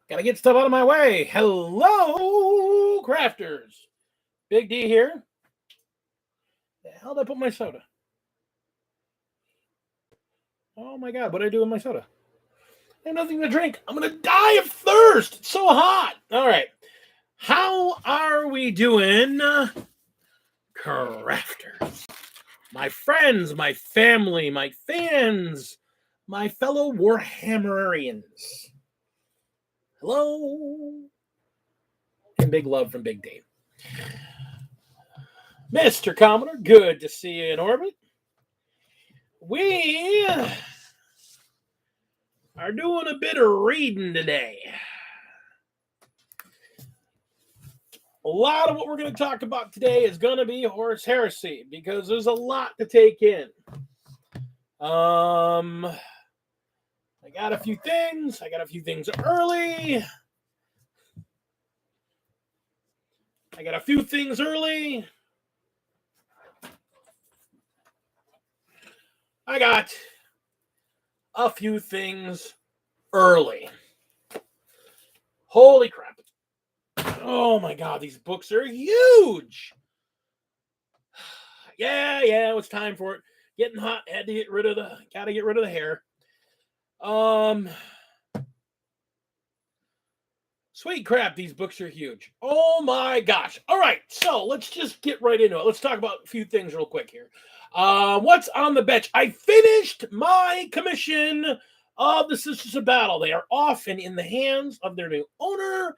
Gotta get stuff out of my way. Hello, crafters. Big D here. The hell did I put my soda? Oh my god, what did I do with my soda? I have nothing to drink. I'm gonna die of thirst. It's so hot. All right. How are we doing, crafters? My friends, my family, my fans, my fellow Warhammerians. Hello. And big love from Big D. Mr. Commodore, good to see you in orbit. We are doing a bit of reading today. A lot of what we're going to talk about today is going to be Horus Heresy because there's a lot to take in. I got a few things. I got a few things early. I got a few things early. Holy crap. Oh my god, these books are huge. Yeah, it was time for it. Getting hot, gotta get rid of the hair. Sweet crap, these books are huge. Oh my gosh. All right, so let's just get right into it. Let's talk about a few things real quick here. What's on the bench? I finished my commission of the Sisters of Battle. They are off and in the hands of their new owner,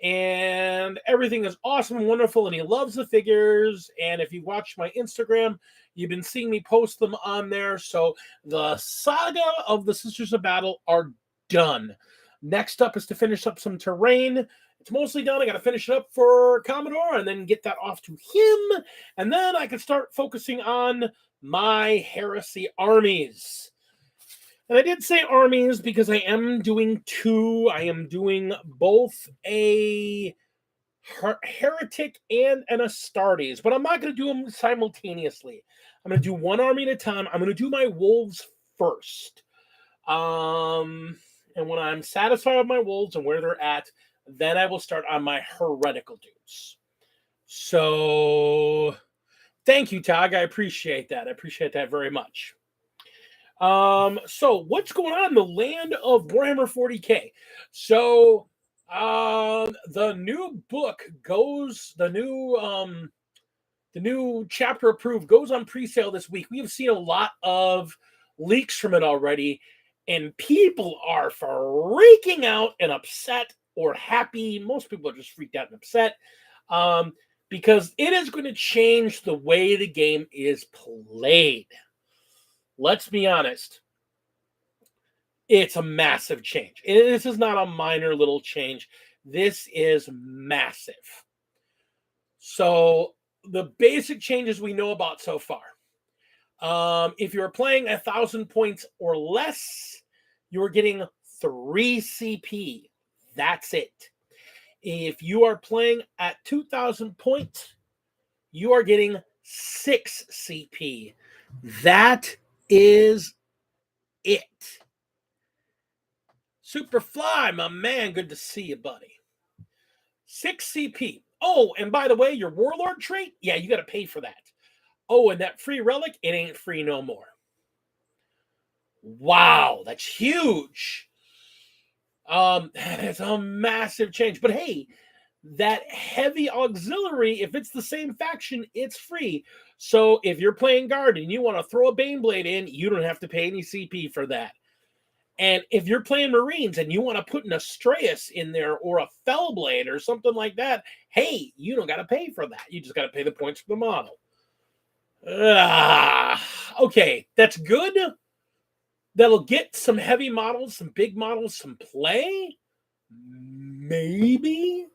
and everything is awesome and wonderful, and he loves the figures. And if you watch my Instagram, you've been seeing me post them on there. So the saga of the Sisters of Battle are done. Next up is to finish up some terrain. It's mostly done. I got to finish it up for Commodore and then get that off to him. And then I can start focusing on my Heresy armies. And I did say armies because I am doing two. I am doing both a Heretic and an Astartes, but I'm not going to do them simultaneously. I'm going to do one army at a time. I'm going to do my wolves first. And when I'm satisfied with my wolves and where they're at, then I will start on my heretical dudes. So thank you, Tag. I appreciate that. I appreciate that very much. So what's going on in the land of Warhammer 40K? So the new book goes, the new chapter approved goes on pre-sale this week. We have seen a lot of leaks from it already, and people are freaking out and upset or happy. Most people are just freaked out and upset because it is going to change the way the game is played. Let's be honest. It's a massive change. This is not a minor little change. This is massive. So the basic changes we know about so far. If you're playing 1,000 points or less, you're getting 3 CP. That's it. If you are playing at 2,000 points, you are getting 6 CP. That is it. Superfly, my man, good to see you, buddy. 6 CP. Oh, and by the way, your Warlord trait, yeah, you got to pay for that. Oh, and that free relic, it ain't free no more. Wow, that's huge. It's a massive change. But hey, that heavy auxiliary, if it's the same faction, it's free. So if you're playing Guard and you want to throw a Baneblade in, you don't have to pay any CP for that. And if you're playing Marines and you want to put an Astreus in there or a Fellblade or something like that, hey, you don't got to pay for that. You just got to pay the points for the model. Okay, that's good. That'll get some heavy models, some big models, some play. Maybe.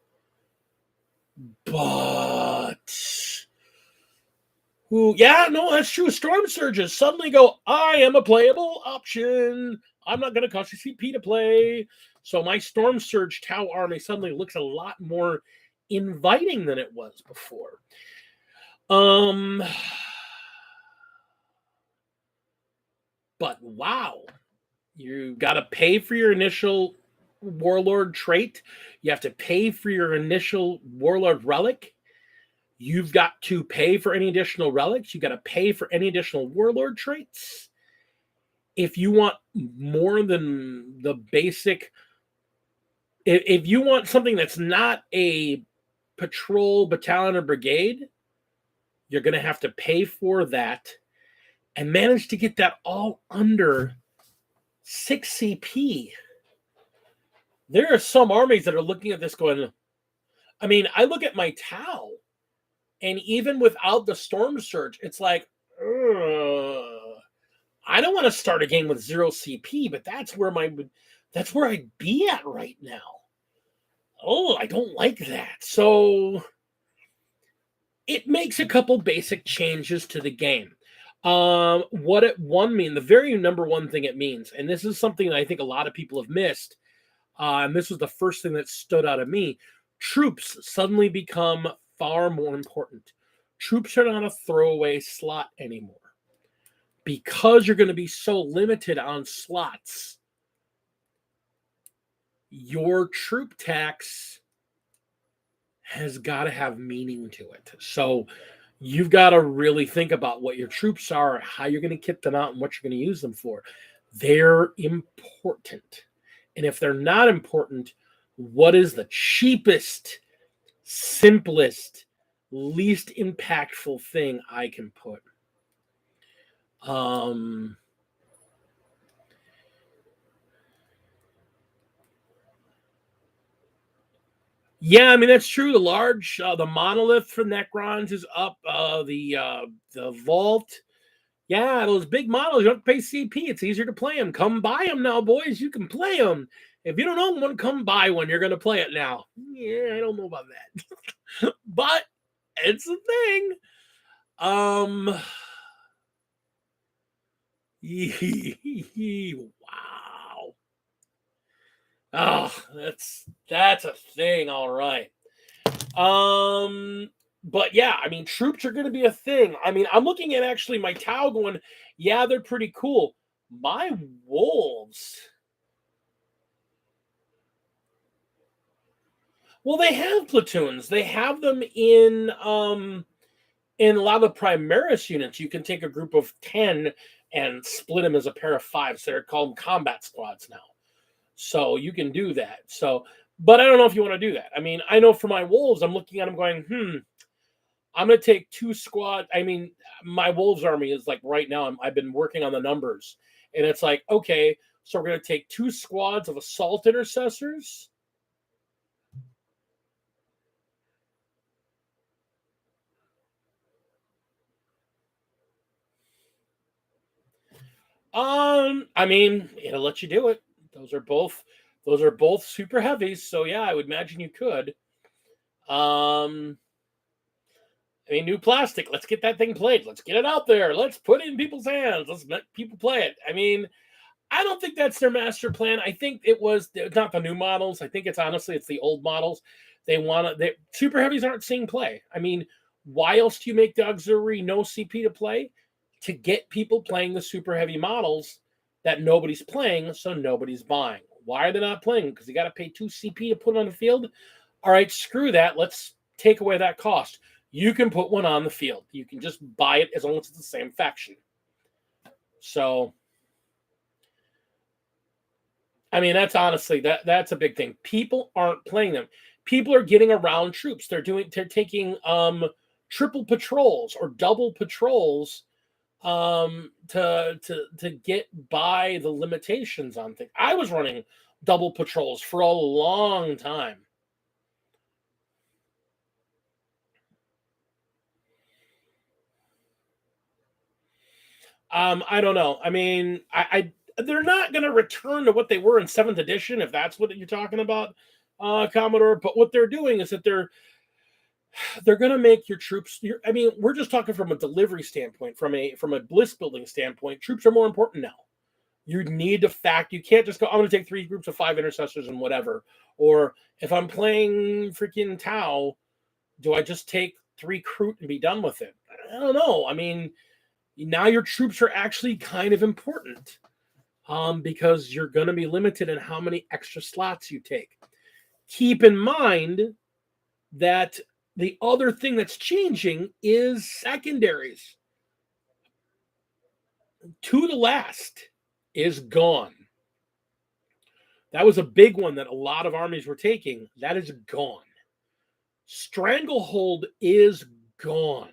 But yeah, no, that's true. Storm Surges suddenly go, I am a playable option. I'm not going to cost you CP to play. So my Storm Surge Tau army suddenly looks a lot more inviting than it was before. But wow, you got to pay for your initial warlord trait. You have to pay for your initial warlord relic. You've got to pay for any additional relics. You got to pay for any additional warlord traits. If you want more than the basic, if you want something that's not a patrol, battalion, or brigade, you're going to have to pay for that and manage to get that all under 6 CP. There are some armies that are looking at this going, I mean, I look at my Tau, and even without the Storm Surge, it's like, I don't want to start a game with 0 CP, but that's where I'd be at right now. Oh, I don't like that. So it makes a couple basic changes to the game. What it mean, the very number one thing it means, and this is something that I think a lot of people have missed, and this was the first thing that stood out of me, troops suddenly become far more important. Troops are not a throwaway slot anymore. Because you're going to be so limited on slots, your troop tax has got to have meaning to it. So you've got to really think about what your troops are, how you're going to kit them out, and what you're going to use them for. They're important. And if they're not important, what is the cheapest, simplest, least impactful thing I can put? Yeah, I mean, that's true. The large, the monolith for Necrons is up. The vault. Yeah, those big models, you don't have to pay CP. It's easier to play them. Come buy them now, boys. You can play them. If you don't own one, come buy one. You're going to play it now. Yeah, I don't know about that. But it's a thing. Wow. Oh, that's a thing, all right. But yeah, I mean, troops are going to be a thing. I mean, I'm looking at actually my Tau going, yeah, they're pretty cool. My wolves, well, they have platoons. They have them in a lot of Primaris units. You can take a group of 10 and split them as a pair of 5. So they're called combat squads now. So you can do that. So, but I don't know if you want to do that. I mean, I know for my wolves, I'm looking at them going, I'm going to take 2 squad. I mean, my wolves army is like right now, I've been working on the numbers. And it's like, okay, so we're going to take 2 squads of assault intercessors. I mean, it'll let you do it. Those are both super heavies. So yeah, I would imagine you could. I mean, new plastic. Let's get that thing played. Let's get it out there. Let's put it in people's hands. Let's let people play it. I mean, I don't think that's their master plan. I think it was not the new models. I think it's the old models. Super heavies aren't seeing play. I mean, why else do you make the auxiliary no CP to play? To get people playing the super heavy models that nobody's playing, so nobody's buying. Why are they not playing? Because you got to pay 2 CP to put on the field. All right, screw that. Let's take away that cost. You can put one on the field. You can just buy it as long as it's the same faction. So, I mean, that's honestly, that's a big thing. People aren't playing them. People are getting around troops. They're taking triple patrols or double patrols to get by the limitations on things. I was running double patrols for a long time. I don't know. I mean, they're not going to return to what they were in 7th edition, if that's what you're talking about, Commodore. But what they're doing is that they're going to make your troops. I mean, we're just talking from a delivery standpoint, from a bliss building standpoint. Troops are more important now. You need to you can't just go, I'm going to take 3 groups of 5 intercessors and whatever. Or if I'm playing freaking Tau, do I just take 3 Kroot and be done with it? I don't know. I mean, now your troops are actually kind of important. because you're going to be limited in how many extra slots you take. Keep in mind that the other thing that's changing is secondaries. To the Last is gone. That was a big one that a lot of armies were taking. That is gone. Stranglehold is gone.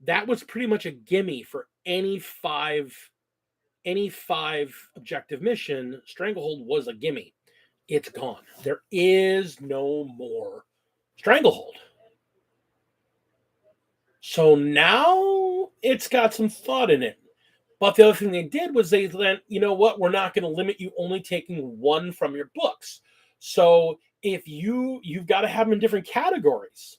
That was pretty much a gimme for any five objective mission. Stranglehold was a gimme. It's gone. There is no more Stranglehold. So now it's got some thought in it. But the other thing they did was they went, you know what, we're not going to limit you only taking one from your books. So if you've got to have them in different categories,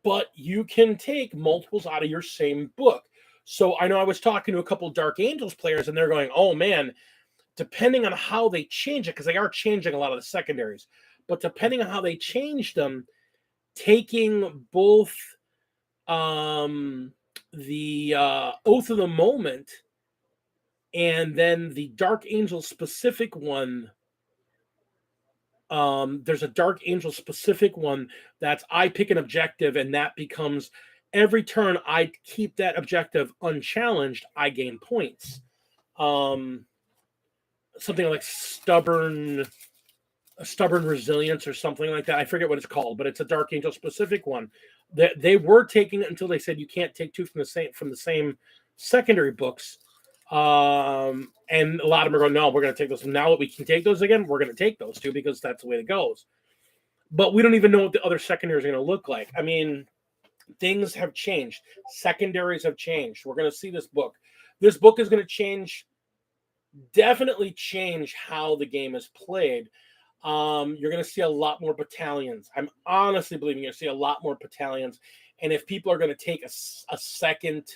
but you can take multiples out of your same book. So I know I was talking to a couple of Dark Angels players, and they're going, oh man, depending on how they change it, because they are changing a lot of the secondaries, but depending on how they change them, taking both the Oath of the Moment and then the Dark Angel specific one. There's a Dark Angel specific one that's I pick an objective, and that becomes every turn I keep that objective unchallenged, I gain points. Something like stubborn resilience or something like that. I forget what it's called, but it's a Dark Angel specific one. That they were taking it until they said you can't take two from the same secondary books. And a lot of them are going, no, we're going to take those. Now that we can take those again, we're going to take those two because that's the way it goes. But we don't even know what the other secondaries are going to look like. I mean, things have changed. Secondaries have changed. We're going to see this book. This book is going to definitely change how the game is played. You're going to see a lot more battalions. I'm honestly believing you're going to see a lot more battalions. And if people are going to take a second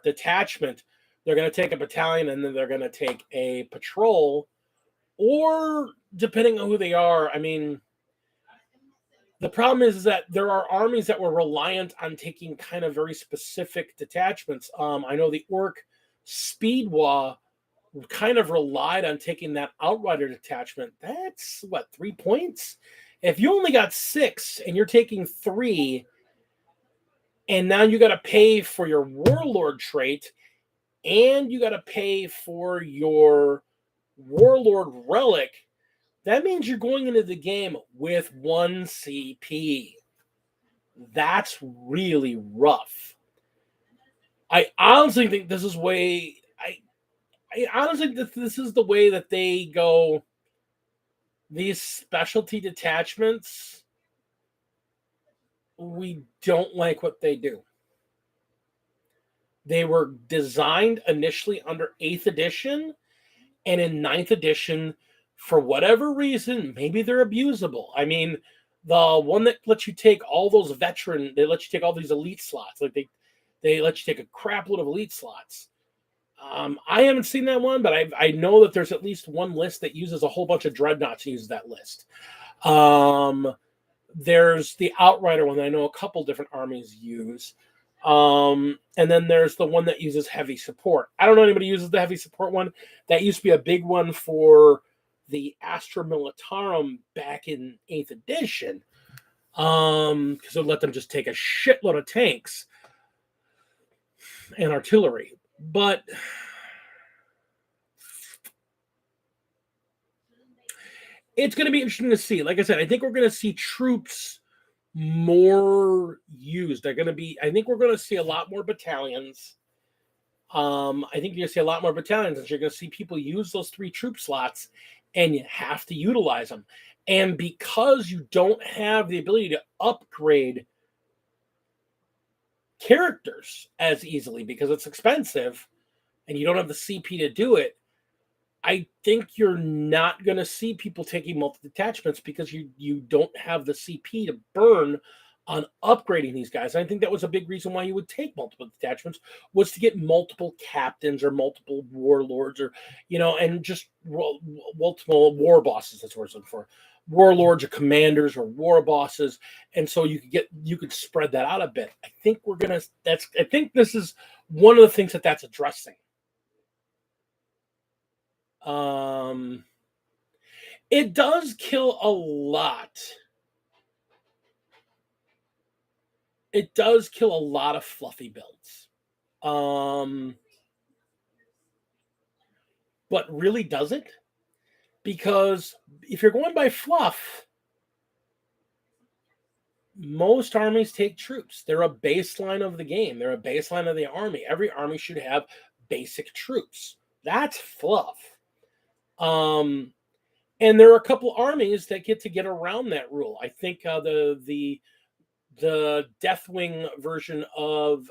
detachment, they're going to take a battalion, and then they're going to take a patrol, or depending on who they are. I mean, the problem is that there are armies that were reliant on taking kind of very specific detachments. I know the Orc Speedwa kind of relied on taking that Outrider detachment. That's 3 points? If you only got 6 and you're taking 3, and now you got to pay for your Warlord trait, and you got to pay for your Warlord relic, that means you're going into the game with 1 CP. That's really rough. I honestly think this is I honestly think this is the way that they go. These specialty detachments, we don't like what they do. They were designed initially under 8th edition, and in 9th edition, for whatever reason, maybe they're abusable. I mean, the one that lets you take all those veteran, they let you take all these elite slots. Like they let you take a crap load of elite slots. I haven't seen that one, but I know that there's at least one list that uses a whole bunch of dreadnoughts and uses that list. There's the Outrider one that I know a couple different armies use. And then there's the one that uses heavy support. I don't know anybody who uses the heavy support one. That used to be a big one for the Astra Militarum back in 8th edition. Because it let them just take a shitload of tanks and artillery. But it's going to be interesting to see. Like I said, I think we're going to see troops more used. I think we're going to see a lot more battalions. I think you're going to see a lot more battalions, and you're going to see people use those 3 troop slots, and you have to utilize them. And because you don't have the ability to upgrade characters as easily because it's expensive and you don't have the CP to do it, I think you're not going to see people taking multi-detachments because you don't have the CP to burn on upgrading these guys. And I think that was a big reason why you would take multiple detachments, was to get multiple captains or multiple warlords, or, and just multiple war bosses. That's what we're looking for. warlords or commanders or war bosses, and so you could spread that out a bit. I think I think this is one of the things that's addressing. It does kill a lot. It does kill a lot of fluffy builds. But really does it? Because if you're going by fluff, most armies take troops. They're a baseline of the game. They're a baseline of the army. Every army should have basic troops. That's fluff. And there are a couple armies that get around that rule. I think the Deathwing version of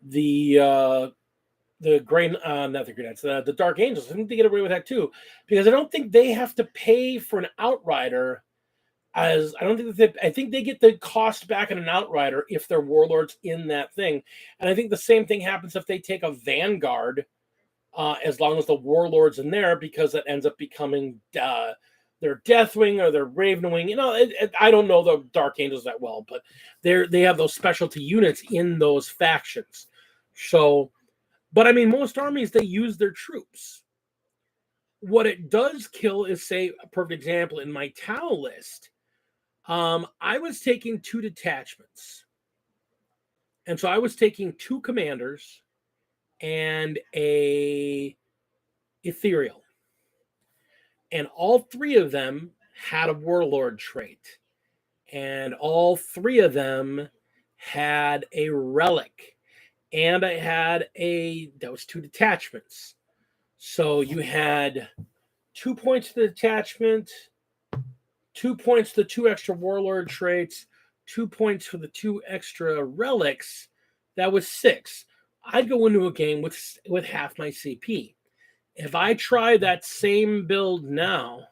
the Dark Angels. I think they get away with that too, because I don't think they have to pay for an outrider. I think they get the cost back in an outrider if they're warlords in that thing, and I think the same thing happens if they take a vanguard, as long as the warlord's in there, because it ends up becoming their Deathwing or their Ravenwing. I don't know the Dark Angels that well, but they have those specialty units in those factions. So, but I mean, most armies, they use their troops. What it does kill is, say, a perfect example in my Tau list. I was taking 2 detachments. And so I was taking 2 commanders and a ethereal. And all 3 of them had a warlord trait. And all 3 of them had a relic. And I had that was 2 detachments. So you had 2 points to the detachment, 2 points to the 2 extra warlord traits, 2 points for the 2 extra relics. That was 6. I'd go into a game with half my CP. If I try that same build now,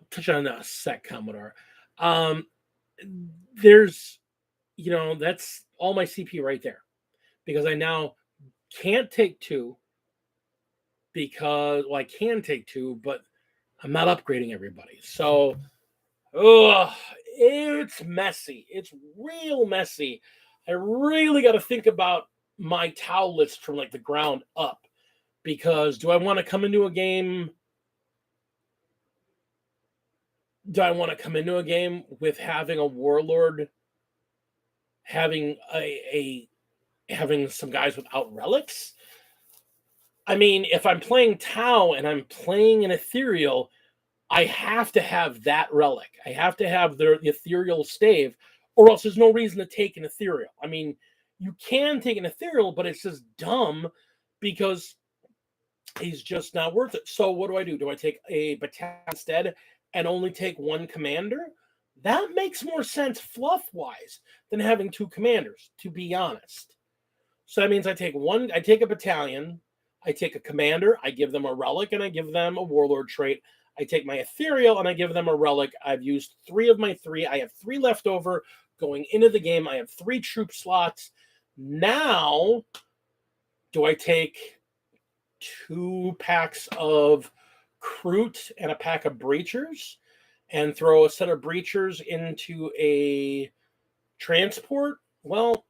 touch on that a sec, Commodore. There's, that's all my CP right there, because I now can't take 2, because, well, I can take 2, but I'm not upgrading everybody. So, it's messy. It's real messy. I really got to think about my Tau list from like the ground up, because do I want to come into a game? Do I want to come into a game with having a warlord, having having some guys without relics? I mean, if I'm playing Tau and I'm playing an ethereal, I have to have that relic. I have to have the ethereal stave, or else there's no reason to take an ethereal. I mean, you can take an ethereal, but it's just dumb because he's just not worth it. So what do? Do I take a battalion instead and only take 1 commander? That makes more sense fluff-wise than having 2 commanders, to be honest. So that means I take a battalion, I take a commander, I give them a relic, and I give them a warlord trait. I take my ethereal and I give them a relic. I've used 3 of my 3. I have 3 left over going into the game. I have 3 troop slots. Now, do I take 2 packs of Kroot and a pack of Breachers and throw a set of Breachers into a transport? Well,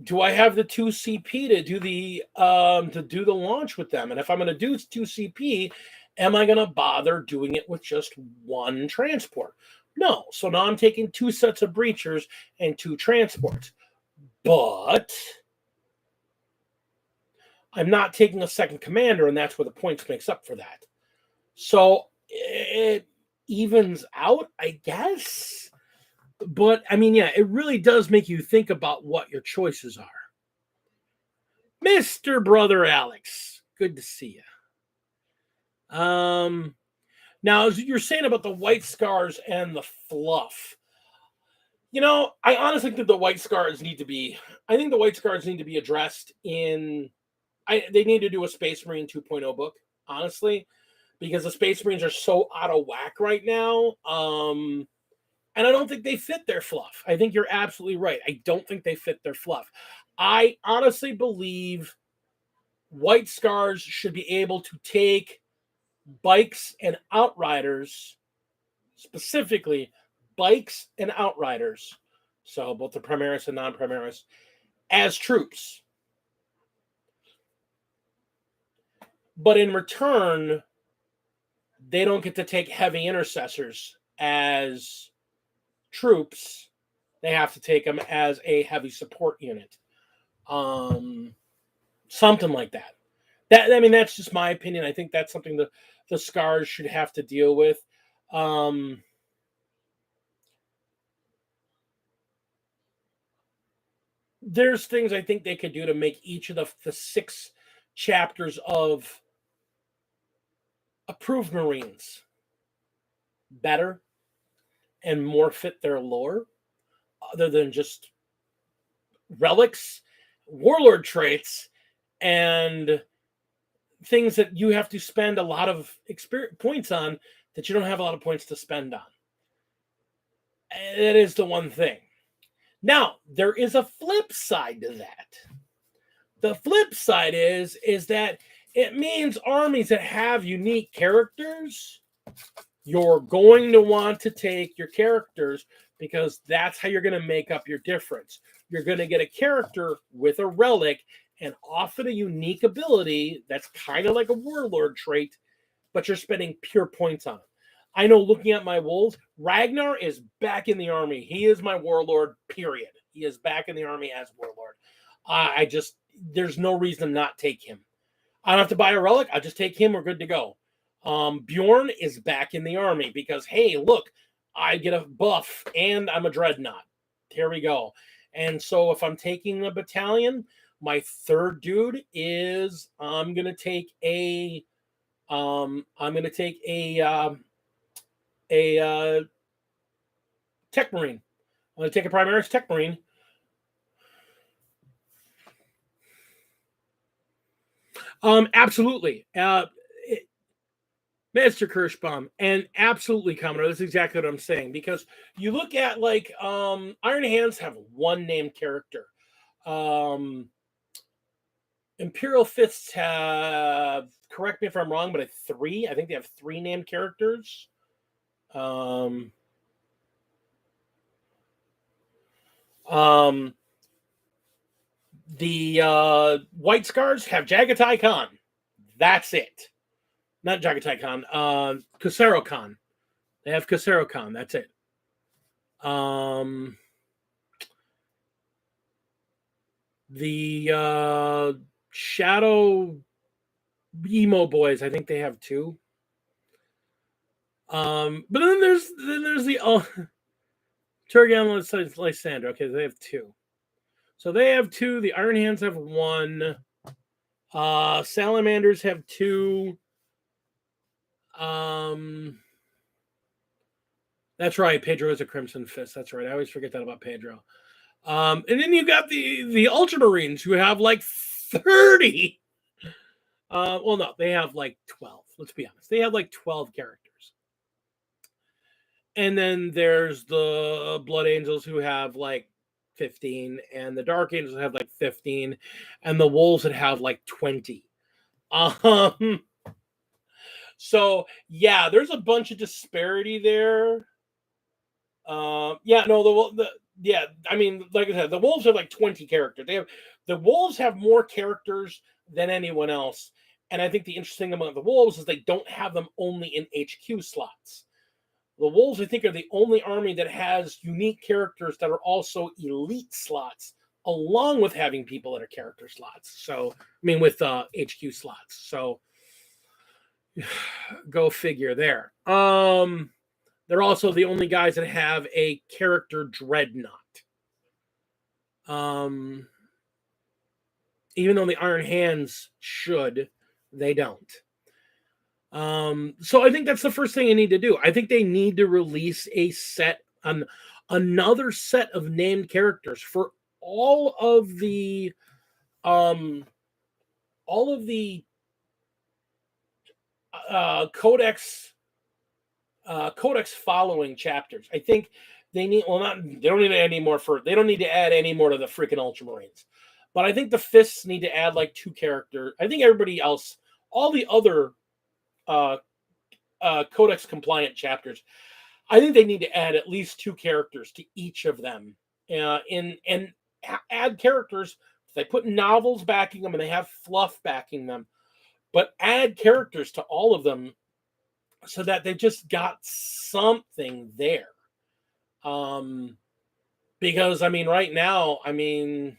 do I have the 2 CP to do the launch with them? And if I'm going to do 2 CP, am I going to bother doing it with just 1 transport? No. So now I'm taking 2 sets of Breachers and 2 transports. But I'm not taking a second commander, and that's where the points makes up for that. So it evens out, I guess. But, I mean, yeah, it really does make you think about what your choices are. Mr. Brother Alex, good to see you. Now, as you're saying about the white scars and the fluff, I honestly think the white scars need to be addressed in... they need to do a Space Marine 2.0 book, honestly, because the Space Marines are so out of whack right now. And I don't think they fit their fluff. I think you're absolutely right. I don't think they fit their fluff. I honestly believe White Scars should be able to take bikes and outriders, specifically bikes and outriders, so both the Primaris and non-Primaris, as troops. But in return, they don't get to take heavy intercessors as troops. They have to take them as a heavy support unit. Something like that. That's just my opinion. I think that's something the Scars should have to deal with. There's things I think they could do to make each of the 6 chapters of Approved Marines better and more fit their lore, other than just relics, warlord traits, and things that you have to spend a lot of points on that you don't have a lot of points to spend on. That is the one thing. Now, there is a flip side to that. The flip side is that it means armies that have unique characters, you're going to want to take your characters, because that's how you're going to make up your difference. You're going to get a character with a relic and often a unique ability that's kind of like a warlord trait, but you're spending pure points on it. I know, looking at my wolves, Ragnar is back in the army. He is my warlord, period. He is back in the army as warlord. There's no reason to not take him. I don't have to buy a relic. I'll just take him. We're good to go. Bjorn is back in the army because, hey, look, I get a buff and I'm a dreadnought. Here we go. And so if I'm taking a battalion, my third dude is I'm gonna take a tech marine. I'm gonna take a Primaris tech marine. Absolutely. Mr. Kirschbaum, and absolutely, Commodore, that's exactly what I'm saying. Because you look at, like, Iron Hands have one named character. Imperial Fists have, correct me if I'm wrong, but 3. I think they have 3 named characters. The White Scars have Jagatai Khan. That's it. Not Jagatai Khan. Kusero Khan. They have Kusero Khan. That's it. The Shadow Emo Boys, I think they have 2. But then there's the Turgan Lysandra. Okay, they have 2. So they have 2. The Iron Hands have 1. Salamanders have 2. That's right. Pedro is a Crimson Fist. That's right. I always forget that about Pedro. And then you got the Ultramarines, who have like 30. Well, no, they have like 12. Let's be honest. They have like 12 characters. And then there's the Blood Angels, who have like 15, and the Dark Angels have like 15, and the Wolves that have like 20. So yeah, there's a bunch of disparity there. Yeah, no, yeah, I mean, like I said, the Wolves have like 20 characters. The Wolves have more characters than anyone else. And I think the interesting thing about the Wolves is they don't have them only in HQ slots. The Wolves, I think, are the only army that has unique characters that are also elite slots, along with having people that are character slots. So, I mean, with HQ slots. So, go figure there. They're also the only guys that have a character dreadnought. Even though the Iron Hands should, they don't. So I think that's the first thing they need to do. I think they need to release another set of named characters for all of the codex following chapters. I think they need, they don't need to add any more to the freaking Ultramarines. But I think the fists need to add like 2 characters. I think everybody else, all the other codex compliant chapters, I think they need to add at least 2 characters to each of them. And add characters. They put novels backing them and they have fluff backing them, but add characters to all of them so that they just got something there. Because I mean, right now, I mean,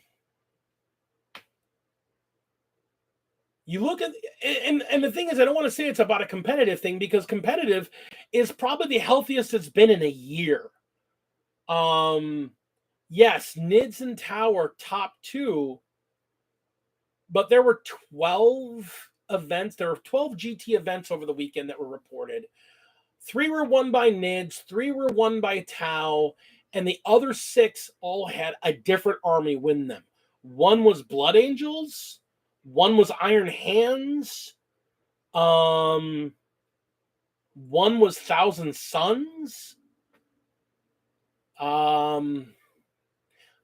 you look at, and the thing is, I don't want to say it's about a competitive thing, because competitive is probably the healthiest it's been in a year. Yes, Nids and Tau are top 2, but there were 12 events. There were 12 GT events over the weekend that were reported. 3 were won by Nids, 3 were won by Tau, and the other 6 all had a different army win them. 1 was Blood Angels, 1 was Iron Hands, 1 was Thousand Suns.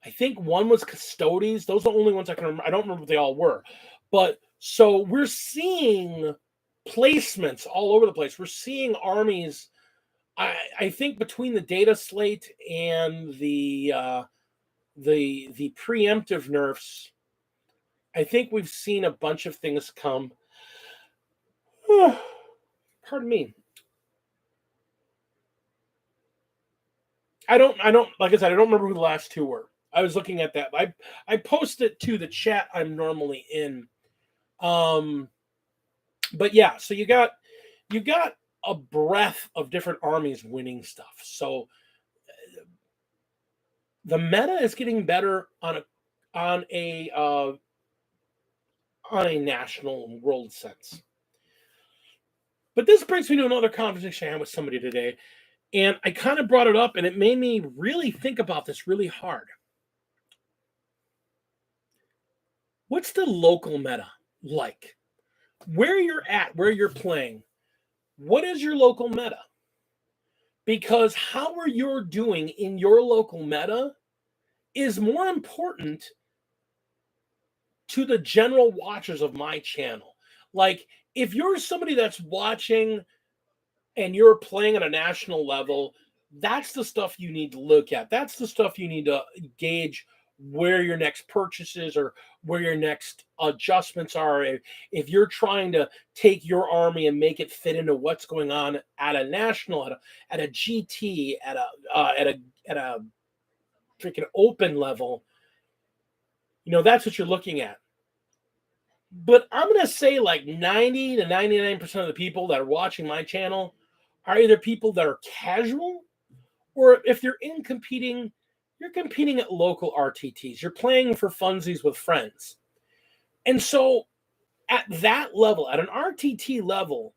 I think 1 was Custodes. Those are the only ones I can remember. I don't remember what they all were. But so we're seeing placements all over the place. We're seeing armies. I think between the data slate and the preemptive nerfs, I think we've seen a bunch of things come. Pardon me. I don't like I said, I don't remember who the last 2 were. I was looking at that. I posted to the chat I'm normally in. But yeah, so you got a breadth of different armies winning stuff. So the meta is getting better on a national world sense. But this brings me to another conversation I had with somebody today, and I kind of brought it up, and it made me really think about this really hard. What's the local meta like? Where you're at, where you're playing, what is your local meta? Because how are you doing in your local meta is more important to the general watchers of my channel. Like, if you're somebody that's watching and you're playing at a national level, that's the stuff you need to look at. That's the stuff you need to gauge where your next purchases or where your next adjustments are. If you're trying to take your army and make it fit into what's going on at a national, at a GT, at a freaking open level, you know, that's what you're looking at. But I'm going to say like 90 to 99% of the people that are watching my channel are either people that are casual, or if you're competing, you're competing at local RTTs. You're playing for funsies with friends. And so at that level, at an RTT level,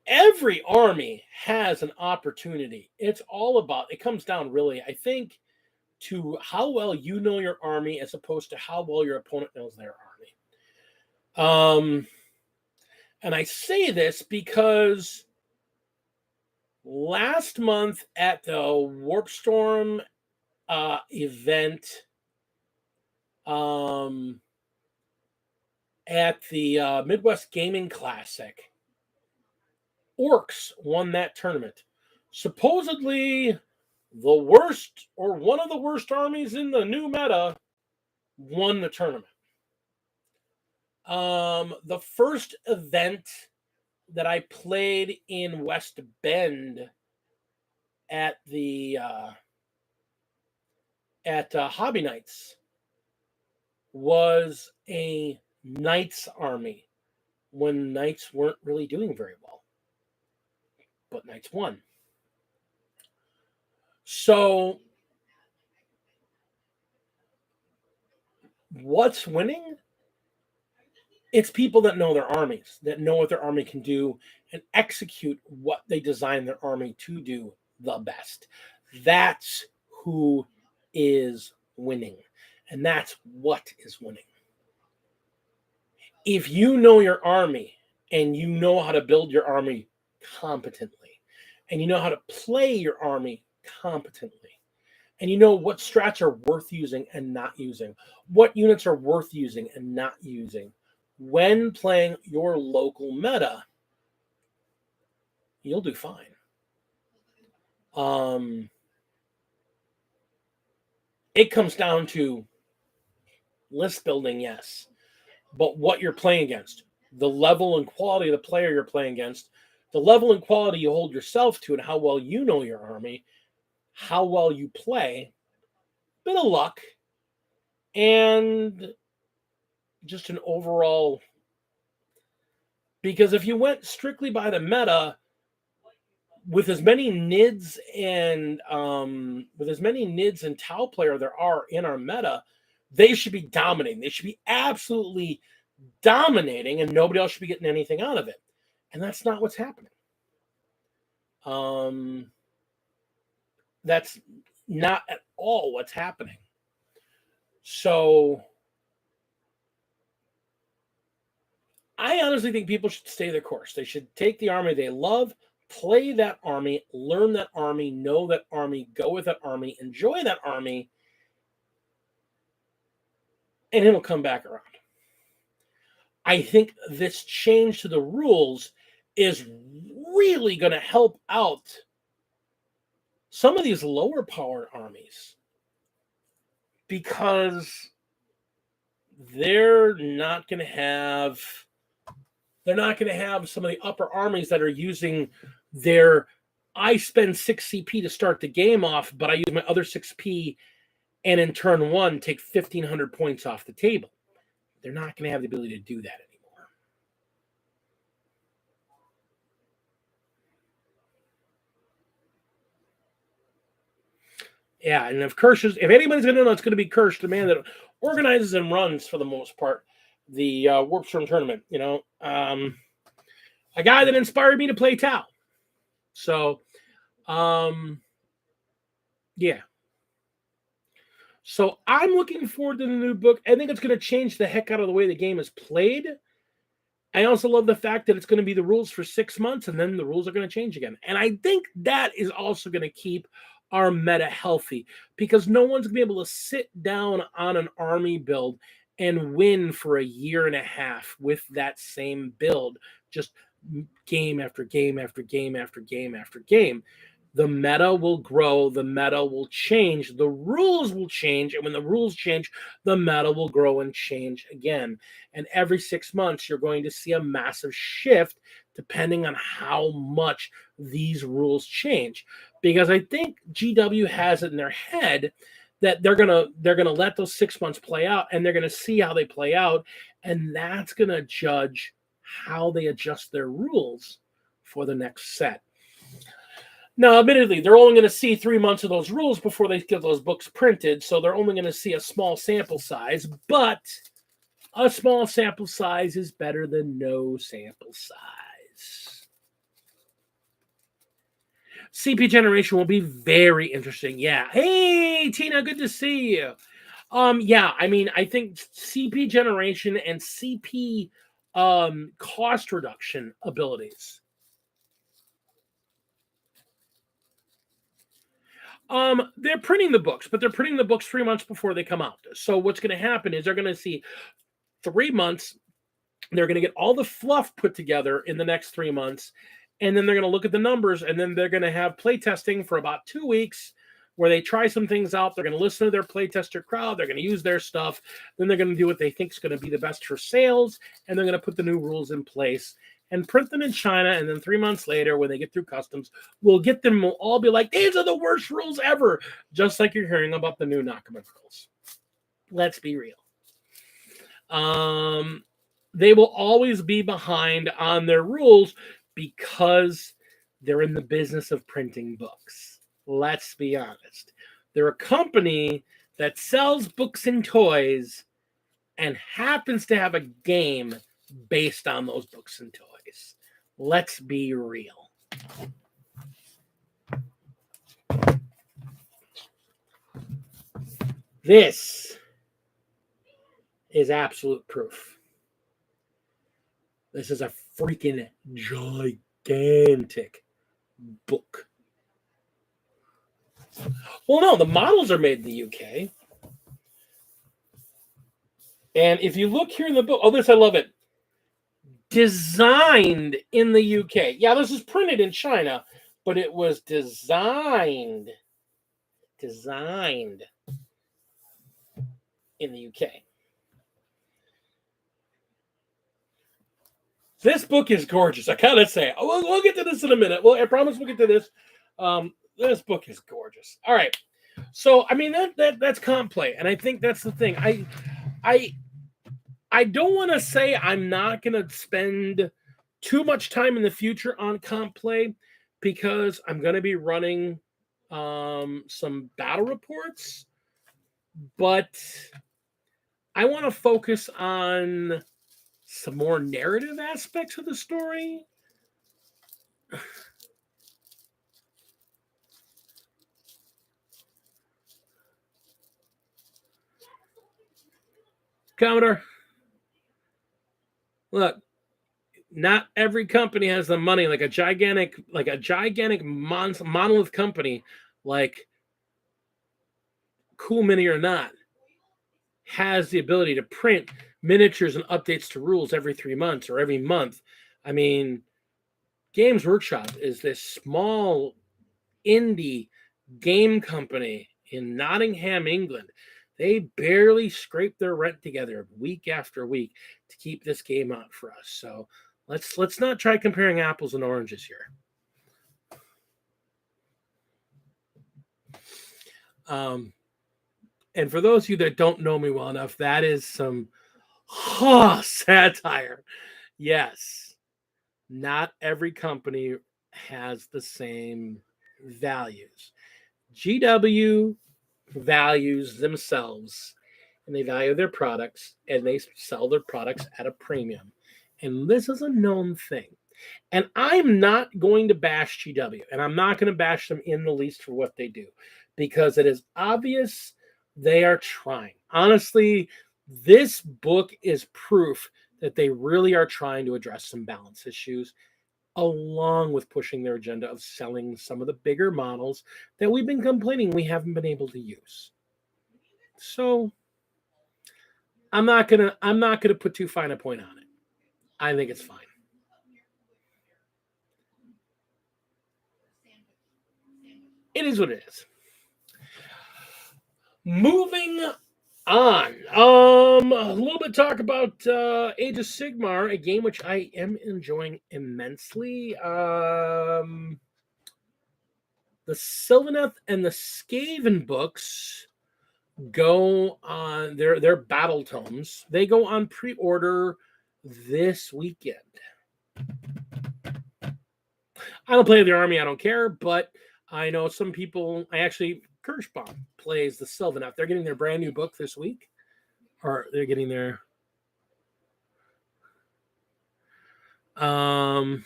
every army has an opportunity. It's all about, it comes down really, I think, to how well you know your army as opposed to how well your opponent knows their army. And I say this because last month at the Warp Storm event at the Midwest Gaming Classic, Orcs won that tournament. Supposedly the worst, or one of the worst armies in the new meta, won the tournament. The first event that I played in West Bend at the Hobby Nights was a Knights army when Knights weren't really doing very well, but Knights won. So what's winning? It's people that know their armies, that know what their army can do and execute what they design their army to do the best. That's who is winning. And that's what is winning. If you know your army and you know how to build your army competently and you know how to play your army competently and you know what strats are worth using and not using, what units are worth using and not using. When playing your local meta, you'll do fine. It comes down to list building, yes, but what you're playing against, the level and quality of the player you're playing against, the level and quality you hold yourself to, and how well you know your army, how well you play, bit of luck, and just an overall. Because if you went strictly by the meta, with as many nids and Tau player there are in our meta, they should be dominating. They should be absolutely dominating, and nobody else should be getting anything out of it. And that's not what's happening. That's not at all what's happening. So I honestly think people should stay their course. They should take the army they love, play that army, learn that army, know that army, go with that army, enjoy that army, and it'll come back around. I think this change to the rules is really going to help out some of these lower powered armies, because they're not going to have some of the upper armies that are using their, I spend 6 CP to start the game off, but I use my other 6P and in turn 1 take 1,500 points off the table. They're not going to have the ability to do that anymore. Yeah, and if anybody's going to know, it's going to be Kirsch, the man that organizes and runs, for the most part, the Warpstorm tournament. A guy that inspired me to play Tau. So, yeah. So I'm looking forward to the new book. I think it's going to change the heck out of the way the game is played. I also love the fact that it's going to be the rules for 6 months, and then the rules are going to change again. And I think that is also going to keep our meta healthy, because no one's going to be able to sit down on an army build and win for a year and a half with that same build, just game after game after game after game after game. The meta will grow, the meta will change, the rules will change, and when the rules change, the meta will grow and change again. And every 6 months, you're going to see a massive shift depending on how much these rules change. Because I think GW has it in their head that they're gonna let those 6 months play out, and they're gonna see how they play out, and that's gonna judge how they adjust their rules for the next set. Now, admittedly, they're only going to see 3 months of those rules before they get those books printed, so they're only going to see a small sample size, but a small sample size is better than no sample size. CP generation will be very interesting. Yeah. Hey, Tina, good to see you. Yeah, I mean, I think CP generation and CP cost reduction abilities. They're printing the books, but they're printing the books 3 months before they come out. So what's going to happen is they're going to see 3 months. They're going to get all the fluff put together in the next 3 months, and then they're going to look at the numbers, and then they're going to have play testing for about 2 weeks where they try some things out. They're going to listen to their playtester crowd. They're going to use their stuff. Then they're going to do what they think is going to be the best for sales, and they're going to put the new rules in place and print them in China. And then 3 months later, when they get through customs, we'll get them. We'll all be like, these are the worst rules ever, just like you're hearing about the new Nakama rules. Let's be real. They will always be behind on their rules because they're in the business of printing books. Let's be honest. They're a company that sells books and toys and happens to have a game based on those books and toys. Let's be real. This is absolute proof. This is a freaking gigantic book. Well, no, the models are made in the UK. And if you look here in the book, oh, this, I love it. Designed in the UK. Yeah, this is printed in China, but it was designed in the UK. This book is gorgeous. I gotta say, we'll get to this in a minute. Well, I promise we'll get to this. This book is gorgeous. All right, so I mean that's comp play, and I think that's the thing. I don't want to say I'm not gonna spend too much time in the future on comp play because I'm gonna be running some battle reports, but I want to focus on some more narrative aspects of the story. Commodore, look, not every company has the money like a gigantic monolith company like Cool Mini or not has the ability to print miniatures and updates to rules every 3 months or every month. I mean, Games Workshop is this small indie game company in Nottingham, England. They barely scrape their rent together week after week to keep this game out for us. So let's not try comparing apples and oranges here. And for those of you that don't know me well enough, that is some satire. Yes, not every company has the same values. GW values themselves, and they value their products, and they sell their products at a premium. And this is a known thing. And I'm not going to bash GW, and I'm not going to bash them in the least for what they do, because it is obvious they are trying. Honestly, this book is proof that they really are trying to address some balance issues, along with pushing their agenda of selling some of the bigger models that we've been complaining we haven't been able to use. So I'm not gonna put too fine a point on it. I think it's fine. It is what it is. Moving on. A little bit talk about Age of Sigmar, a game which I am enjoying immensely. The Sylvaneth and the Skaven books go on their battle tomes. They go on pre-order this weekend. I don't play the army, I don't care, but I know some people. Kirschbaum plays the Sylvaneth. They're getting their brand new book this week, or they're getting their I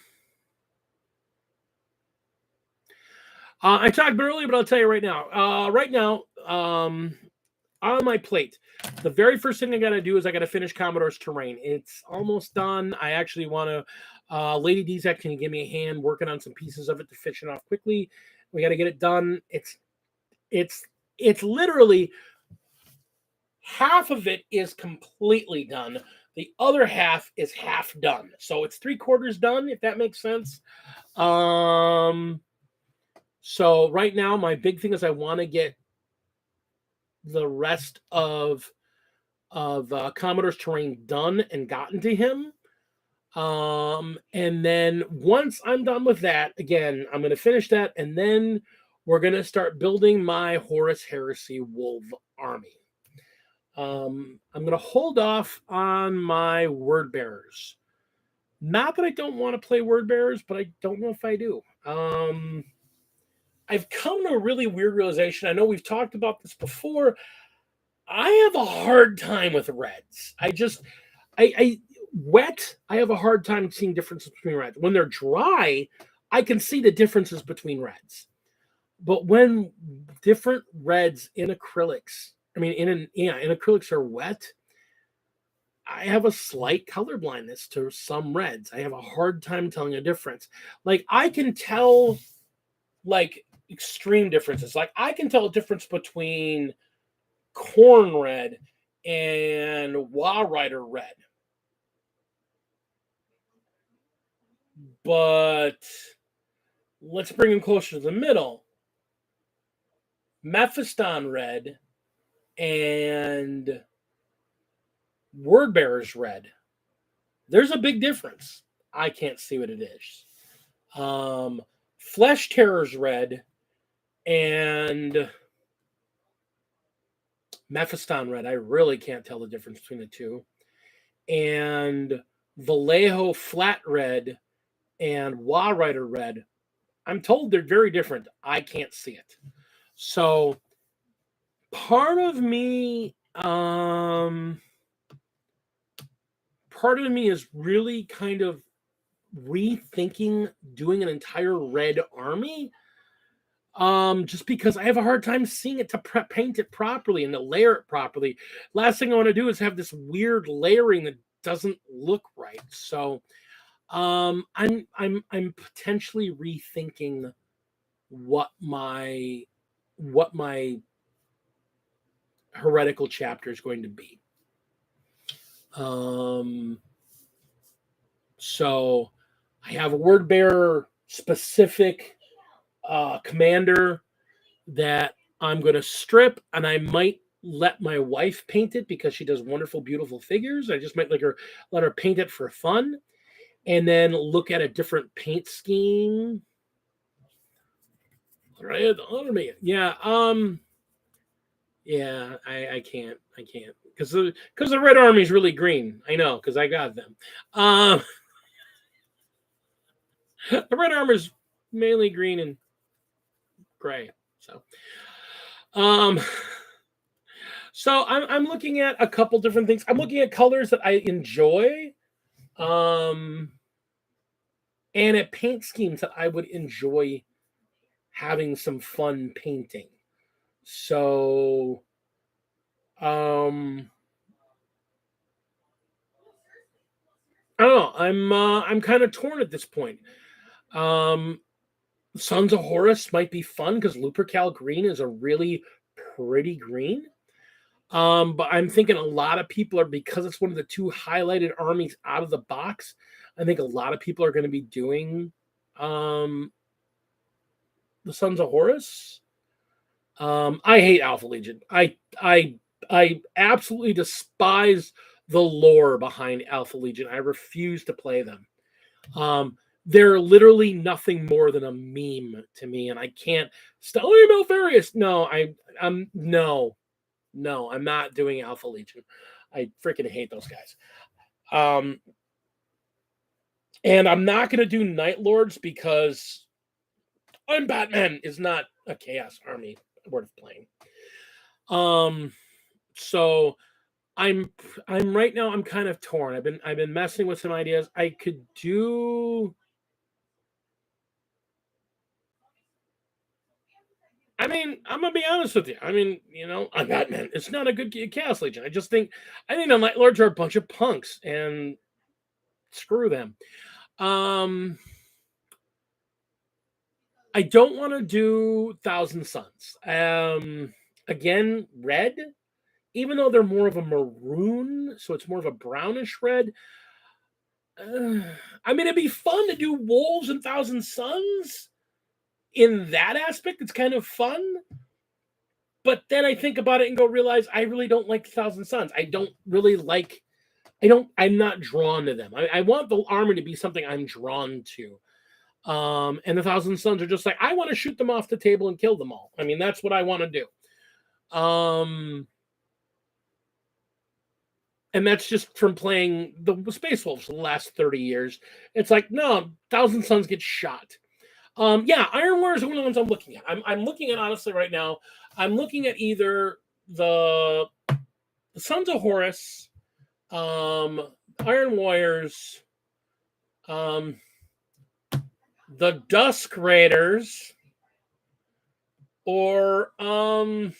talked earlier, but I'll tell you right now. On my plate, the very first thing I got to do is I got to finish Commodore's Terrain. It's almost done. I actually want to. Lady Dizak, can you give me a hand working on some pieces of it to finish it off quickly? We got to get it done. It's literally half of it is completely done. The other half is half done. So it's 3/4 done, if that makes sense. So right now, my big thing is I want to get the rest of Commodore's Terrain done and gotten to him. And then once I'm done with that, again, I'm going to finish that, and then we're going to start building my Horus Heresy Wolf army. I'm going to hold off on my Word Bearers. Not that I don't want to play Word Bearers, but I don't know if I do. I've come to a really weird realization. I know we've talked about this before. I have a hard time with reds. Wet, I have a hard time seeing differences between reds. When they're dry, I can see the differences between reds. But when different reds in acrylics, in acrylics are wet, I have a slight color blindness to some reds. I have a hard time telling a difference. Like, I can tell, like, extreme differences. Like I can tell a difference between corn red and Walrider red. But let's bring them closer to the middle. Mephiston red and Wordbearer's red. There's a big difference. I can't see what it is. Flesh Terror's red and Mephiston red. I really can't tell the difference between the two. And Vallejo Flat red and Walrider red. I'm told they're very different. I can't see it. So part of me is really kind of rethinking doing an entire red army. Just because I have a hard time seeing it to paint it properly and to layer it properly. Last thing I want to do is have this weird layering that doesn't look right. So I'm potentially rethinking what my heretical chapter is going to be. So I have a word bearer specific commander that I'm going to strip, and I might let my wife paint it because she does wonderful, beautiful figures. I just might let her paint it for fun, and then look at a different paint scheme. Right, honor me. Yeah. Yeah. I can't because the Red Army is really green. I know because I got them. The Red Army is mainly green and gray. So I'm looking at a couple different things. I'm looking at colors that I enjoy, and at paint schemes that I would enjoy having some fun painting. So, I don't know. I'm kind of torn at this point. Sons of Horus might be fun because Lupercal green is a really pretty green. But I'm thinking a lot of people are, because it's one of the two highlighted armies out of the box, I think a lot of people are going to be doing the Sons of Horus. I hate Alpha Legion. I absolutely despise the lore behind Alpha Legion. I refuse to play them. They're literally nothing more than a meme to me, and I can't. Oh, Malfarious. No, no, I'm not doing Alpha Legion. I freaking hate those guys. And I'm not going to do Night Lords because I'm Batman is not a chaos army worth playing. So I'm right now. I'm kind of torn. I've been messing with some ideas. I could do. I mean, I'm gonna be honest with you. I mean, I'm Batman. It's not a good Chaos Legion. I think the Night Lords are a bunch of punks, and screw them. I don't want to do Thousand Suns. Again, red, even though they're more of a maroon, so it's more of a brownish red. I mean, it'd be fun to do Wolves and Thousand Suns. In that aspect, it's kind of fun. But then I think about it and realize I really don't like Thousand Suns. I don't really like. I'm not drawn to them. I want the army to be something I'm drawn to. And the Thousand Suns are just like, I want to shoot them off the table and kill them all. I mean, that's what I want to do. And that's just from playing the Space Wolves for the last 30 years. It's like, no, Thousand Suns get shot. Yeah, Iron Warriors are one of the ones I'm looking at. I'm looking at, honestly, right now, I'm looking at either the Sons of Horus, Iron Warriors, the Dusk Raiders, or the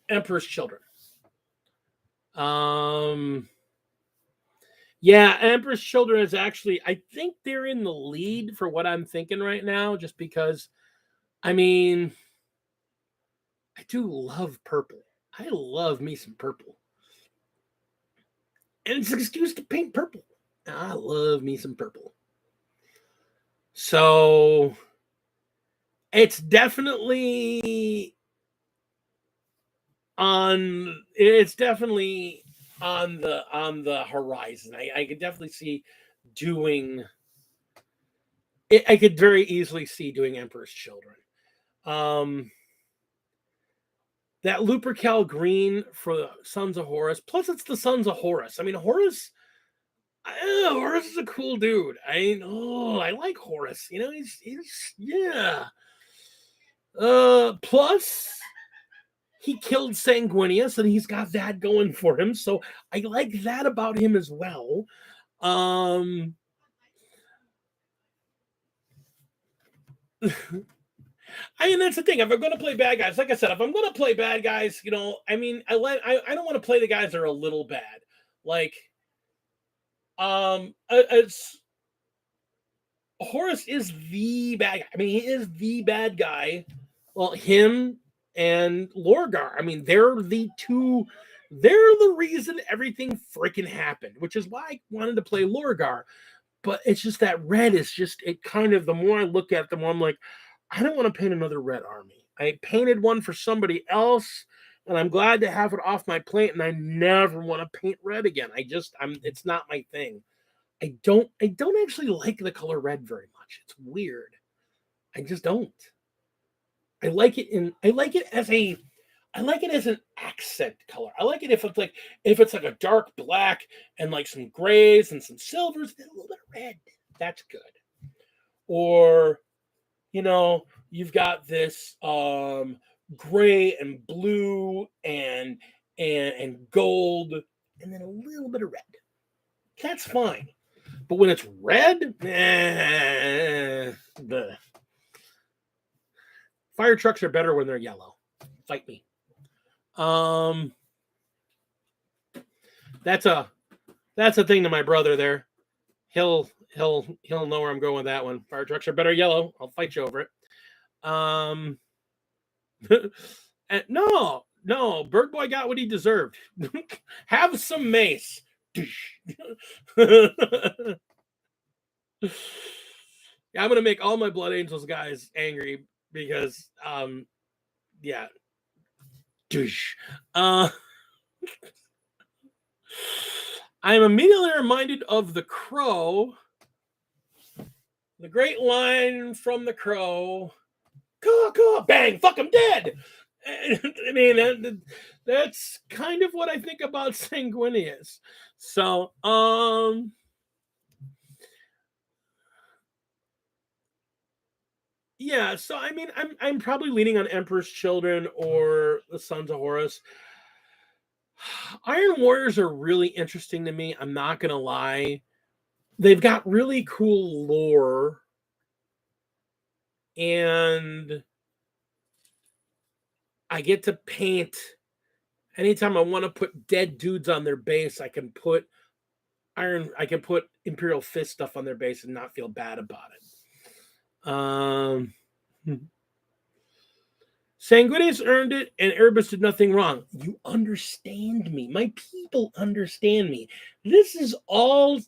Emperor's Children. Yeah, Emperor's Children is actually, I think they're in the lead for what I'm thinking right now, just because, I mean, I do love purple. I love me some purple. And it's an excuse to paint purple. I love me some purple. So it's definitely it's definitely on the horizon. I could definitely see doing it. I could very easily see doing Emperor's Children. That Lupercal green for Sons of Horus. Plus, it's the Sons of Horus. I mean, Horus is a cool dude. I like Horus. You know, he's yeah. Plus, he killed Sanguinius, and he's got that going for him. So I like that about him as well. I mean, that's the thing. If I'm going to play bad guys, like I said, if I'm going to play bad guys, you know, I mean, I don't want to play the guys that are a little bad. Like, it's Horus is the bad guy. I mean, he is the bad guy. Well, him and Lorgar. I mean, they're the two. They're the reason everything freaking happened, which is why I wanted to play Lorgar. But it's just that red is just, it kind of, the more I look at them, I'm like, I don't want to paint another red army. I painted one for somebody else, and I'm glad to have it off my plate, and I never want to paint red again. It's not my thing. I don't actually like the color red very much. It's weird. I just don't. I like it as an accent color. I like it if it's like a dark black and like some grays and some silvers and a little bit of red. That's good. Or, you know, you've got this gray and blue and gold and then a little bit of red. That's fine. But when it's red, fire trucks are better when they're yellow. Fight me. That's a thing to my brother there. He'll know where I'm going with that one. Fire trucks are better yellow. I'll fight you over it. And no, Bird Boy got what he deserved. Have some mace. Yeah, I'm gonna make all my Blood Angels guys angry because yeah. I'm immediately reminded of the Crow. The great line from the Crow. Caw, caw, bang, fuck, I'm dead. I mean, that's kind of what I think about Sanguinius. So, yeah, so I mean, I'm probably leaning on Emperor's Children or the Sons of Horus. Iron Warriors are really interesting to me. I'm not gonna lie. They've got really cool lore. And I get to paint anytime I want to put dead dudes on their base. I can put Imperial Fist stuff on their base and not feel bad about it. Sanguinius earned it, and Erebus did nothing wrong. You understand me. My people understand me. This is all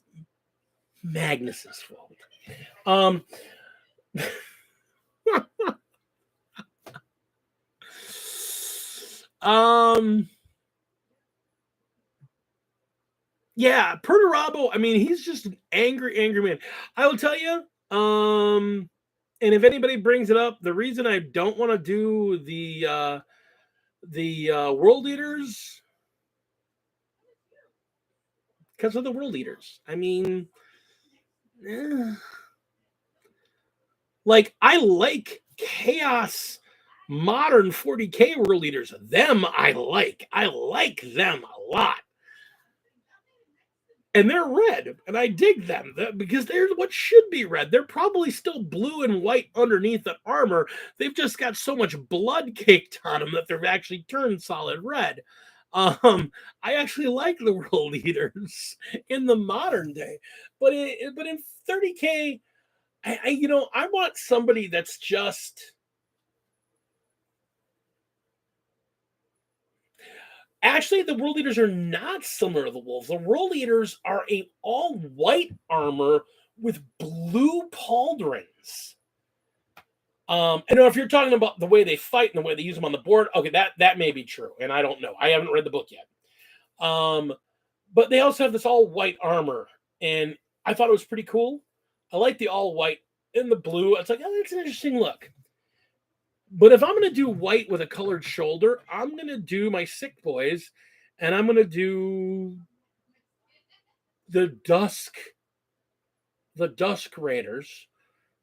Magnus's fault. Yeah, Perturabo, I mean, he's just an angry man. I will tell you, and if anybody brings it up, the reason I don't want to do the world leaders, because of the world leaders. I mean, like, I like Chaos modern 40K world leaders. Them I like. I like them a lot. And they're red, and I dig them because they're what should be red. They're probably still blue and white underneath the armor. They've just got so much blood caked on them that they've actually turned solid red. I actually like the world eaters in the modern day, but in 30K, I want somebody that's just actually the world eaters are not similar to the wolves. The world eaters are a all white armor with blue pauldrons. And if you're talking about the way they fight and the way they use them on the board, okay, that may be true, and I don't know. I haven't read the book yet. But they also have this all white armor, and I thought it was pretty cool. I like the all white and the blue. It's like, oh, that's an interesting look. But if I'm going to do white with a colored shoulder, I'm going to do my sick boys, and I'm going to do the Dusk Raiders,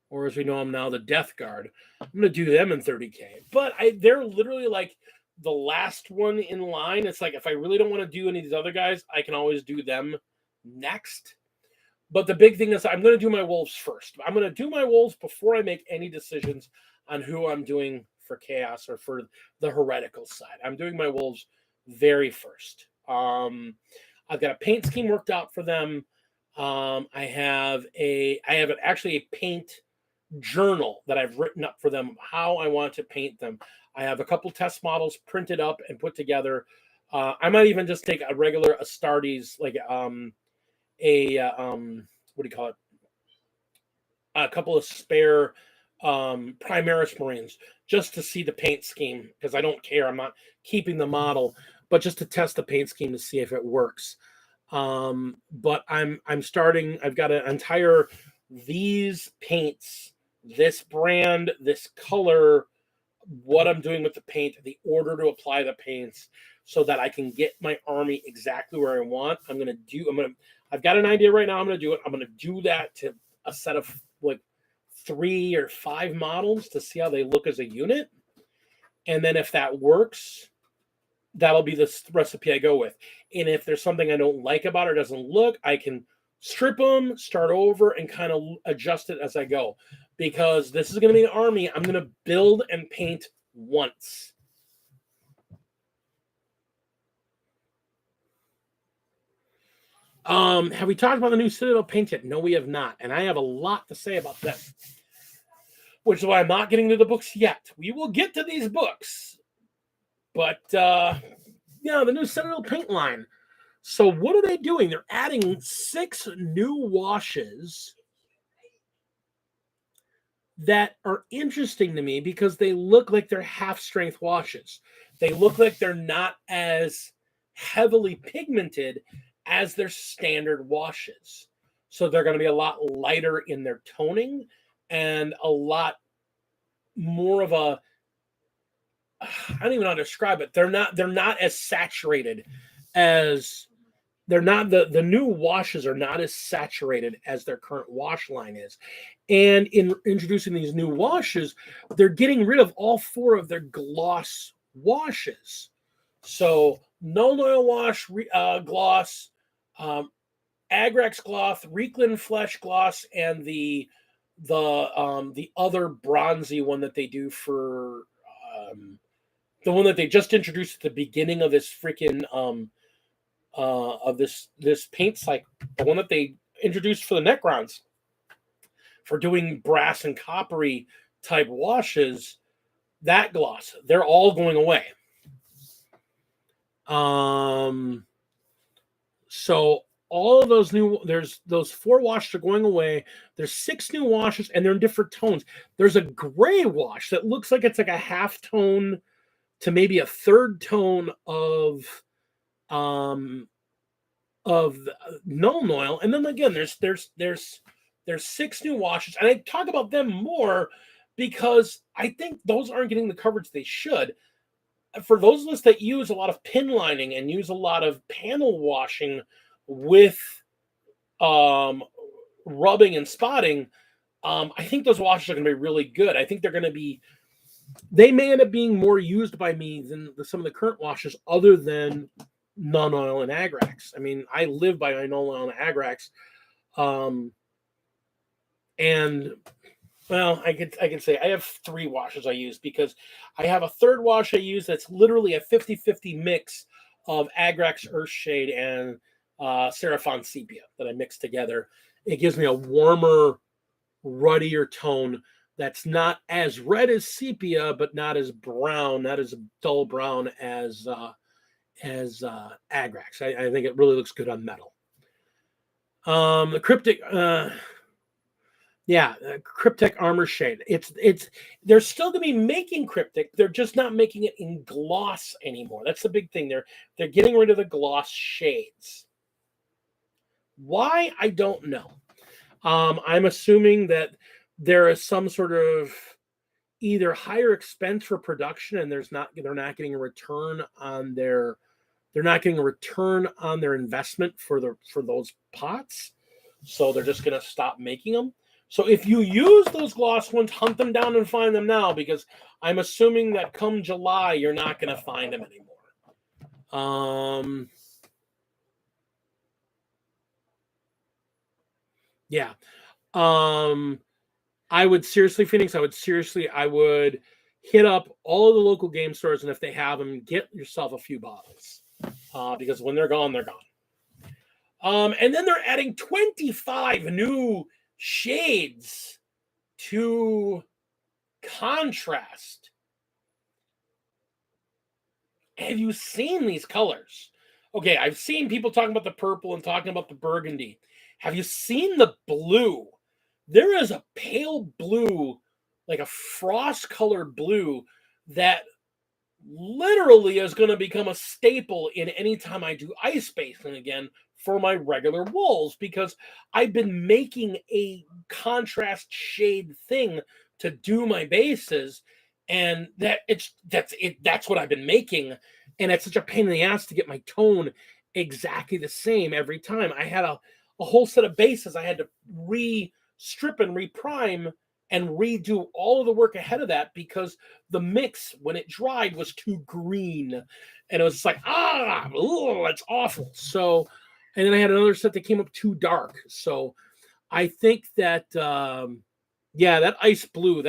or as we know them now, the Death Guard. I'm going to do them in 30K. But they're literally like the last one in line. It's like if I really don't want to do any of these other guys, I can always do them next. But the big thing is I'm going to do my wolves first. I'm going to do my wolves before I make any decisions on who I'm doing for chaos or for the heretical side. I'm doing my wolves very first. I've got a paint scheme worked out for them. I have actually a paint journal that I've written up for them how I want to paint them. I have a couple test models printed up and put together. I might even just take a regular Astartes, like what do you call it? A couple of spare Primaris Marines just to see the paint scheme, because I don't care. I'm not keeping the model, but just to test the paint scheme to see if it works. But I'm starting. I've got an entire these paints, this brand, this color, what I'm doing with the paint, the order to apply the paints, so that I can get my army exactly where I want. I've got an idea right now. I'm going to do it. I'm going to do that to a set of like 3 or 5 models to see how they look as a unit. And then if that works, that'll be the recipe I go with. And if there's something I don't like about it or doesn't look, I can strip them, start over, and kind of adjust it as I go. Because this is going to be an army I'm going to build and paint once. Have we talked about the new Citadel Paint yet? No, we have not. And I have a lot to say about them, which is why I'm not getting to the books yet. We will get to these books. But, the new Citadel Paint line. So what are they doing? They're adding 6 new washes that are interesting to me because they look like they're half-strength washes. They look like they're not as heavily pigmented as their standard washes. So they're going to be a lot lighter in their toning and a lot more of a, I don't even know how to describe it. They're not as saturated as the new washes are not as saturated as their current wash line is. And in introducing these new washes, they're getting rid of all 4 of their gloss washes. So Null Oil Wash, gloss, Agrax gloss, Reeklin Flesh gloss, and the other bronzy one that they do for the one that they just introduced at the beginning of this freaking of this paint cycle, the one that they introduced for the Necrons for doing brass and coppery type washes, that gloss, they're all going away. So all of those there's those 4 washes are going away. There's 6 new washes, and they're in different tones. There's a gray wash that looks like it's like a half tone to maybe a third tone of Null Oil, and then again there's 6 new washes, and I talk about them more because I think those aren't getting the coverage they should. For those of us that use a lot of pin lining and use a lot of panel washing with rubbing and spotting, I think those washes are going to be really good. I think they may end up being more used by me than some of the current washes, other than Null Oil and Agrax. I mean, I live by Null Oil and Agrax. And well, I can say I have 3 washes I use, because I have a third wash I use that's literally a 50-50 mix of Agrax Earthshade and Seraphon Sepia that I mixed together. It gives me a warmer, ruddier tone that's not as red as sepia, but not as brown, not as dull brown as Agrax. I think it really looks good on metal. The Cryptic, Cryptic Armor Shade. They're still going to be making Cryptic. They're just not making it in gloss anymore. That's the big thing. They're getting rid of the gloss shades. Why? I don't know. I'm assuming that there is some sort of either higher expense for production, and they're not getting a return on their investment for those pots, so they're just going to stop making them. So if you use those gloss ones, hunt them down and find them now, because I'm assuming that come July you're not going to find them anymore. Yeah. I would seriously, Phoenix, I would hit up all of the local game stores, and if they have them, get yourself a few bottles. Because when they're gone, they're gone. And then they're adding 25 new shades to contrast. Have you seen these colors? Okay, I've seen people talking about the purple and talking about the burgundy. Have you seen the blue? There is a pale blue, like a frost-colored blue, that literally is going to become a staple in any time I do ice basing again for my regular walls, because I've been making a contrast shade thing to do my bases, and that's what I've been making, and it's such a pain in the ass to get my tone exactly the same every time. I had a whole set of bases I had to re-strip and reprime and redo all of the work ahead of that, because the mix, when it dried, was too green. And it was just like, that's awful. So, and then I had another set that came up too dark. So I think that, that ice blue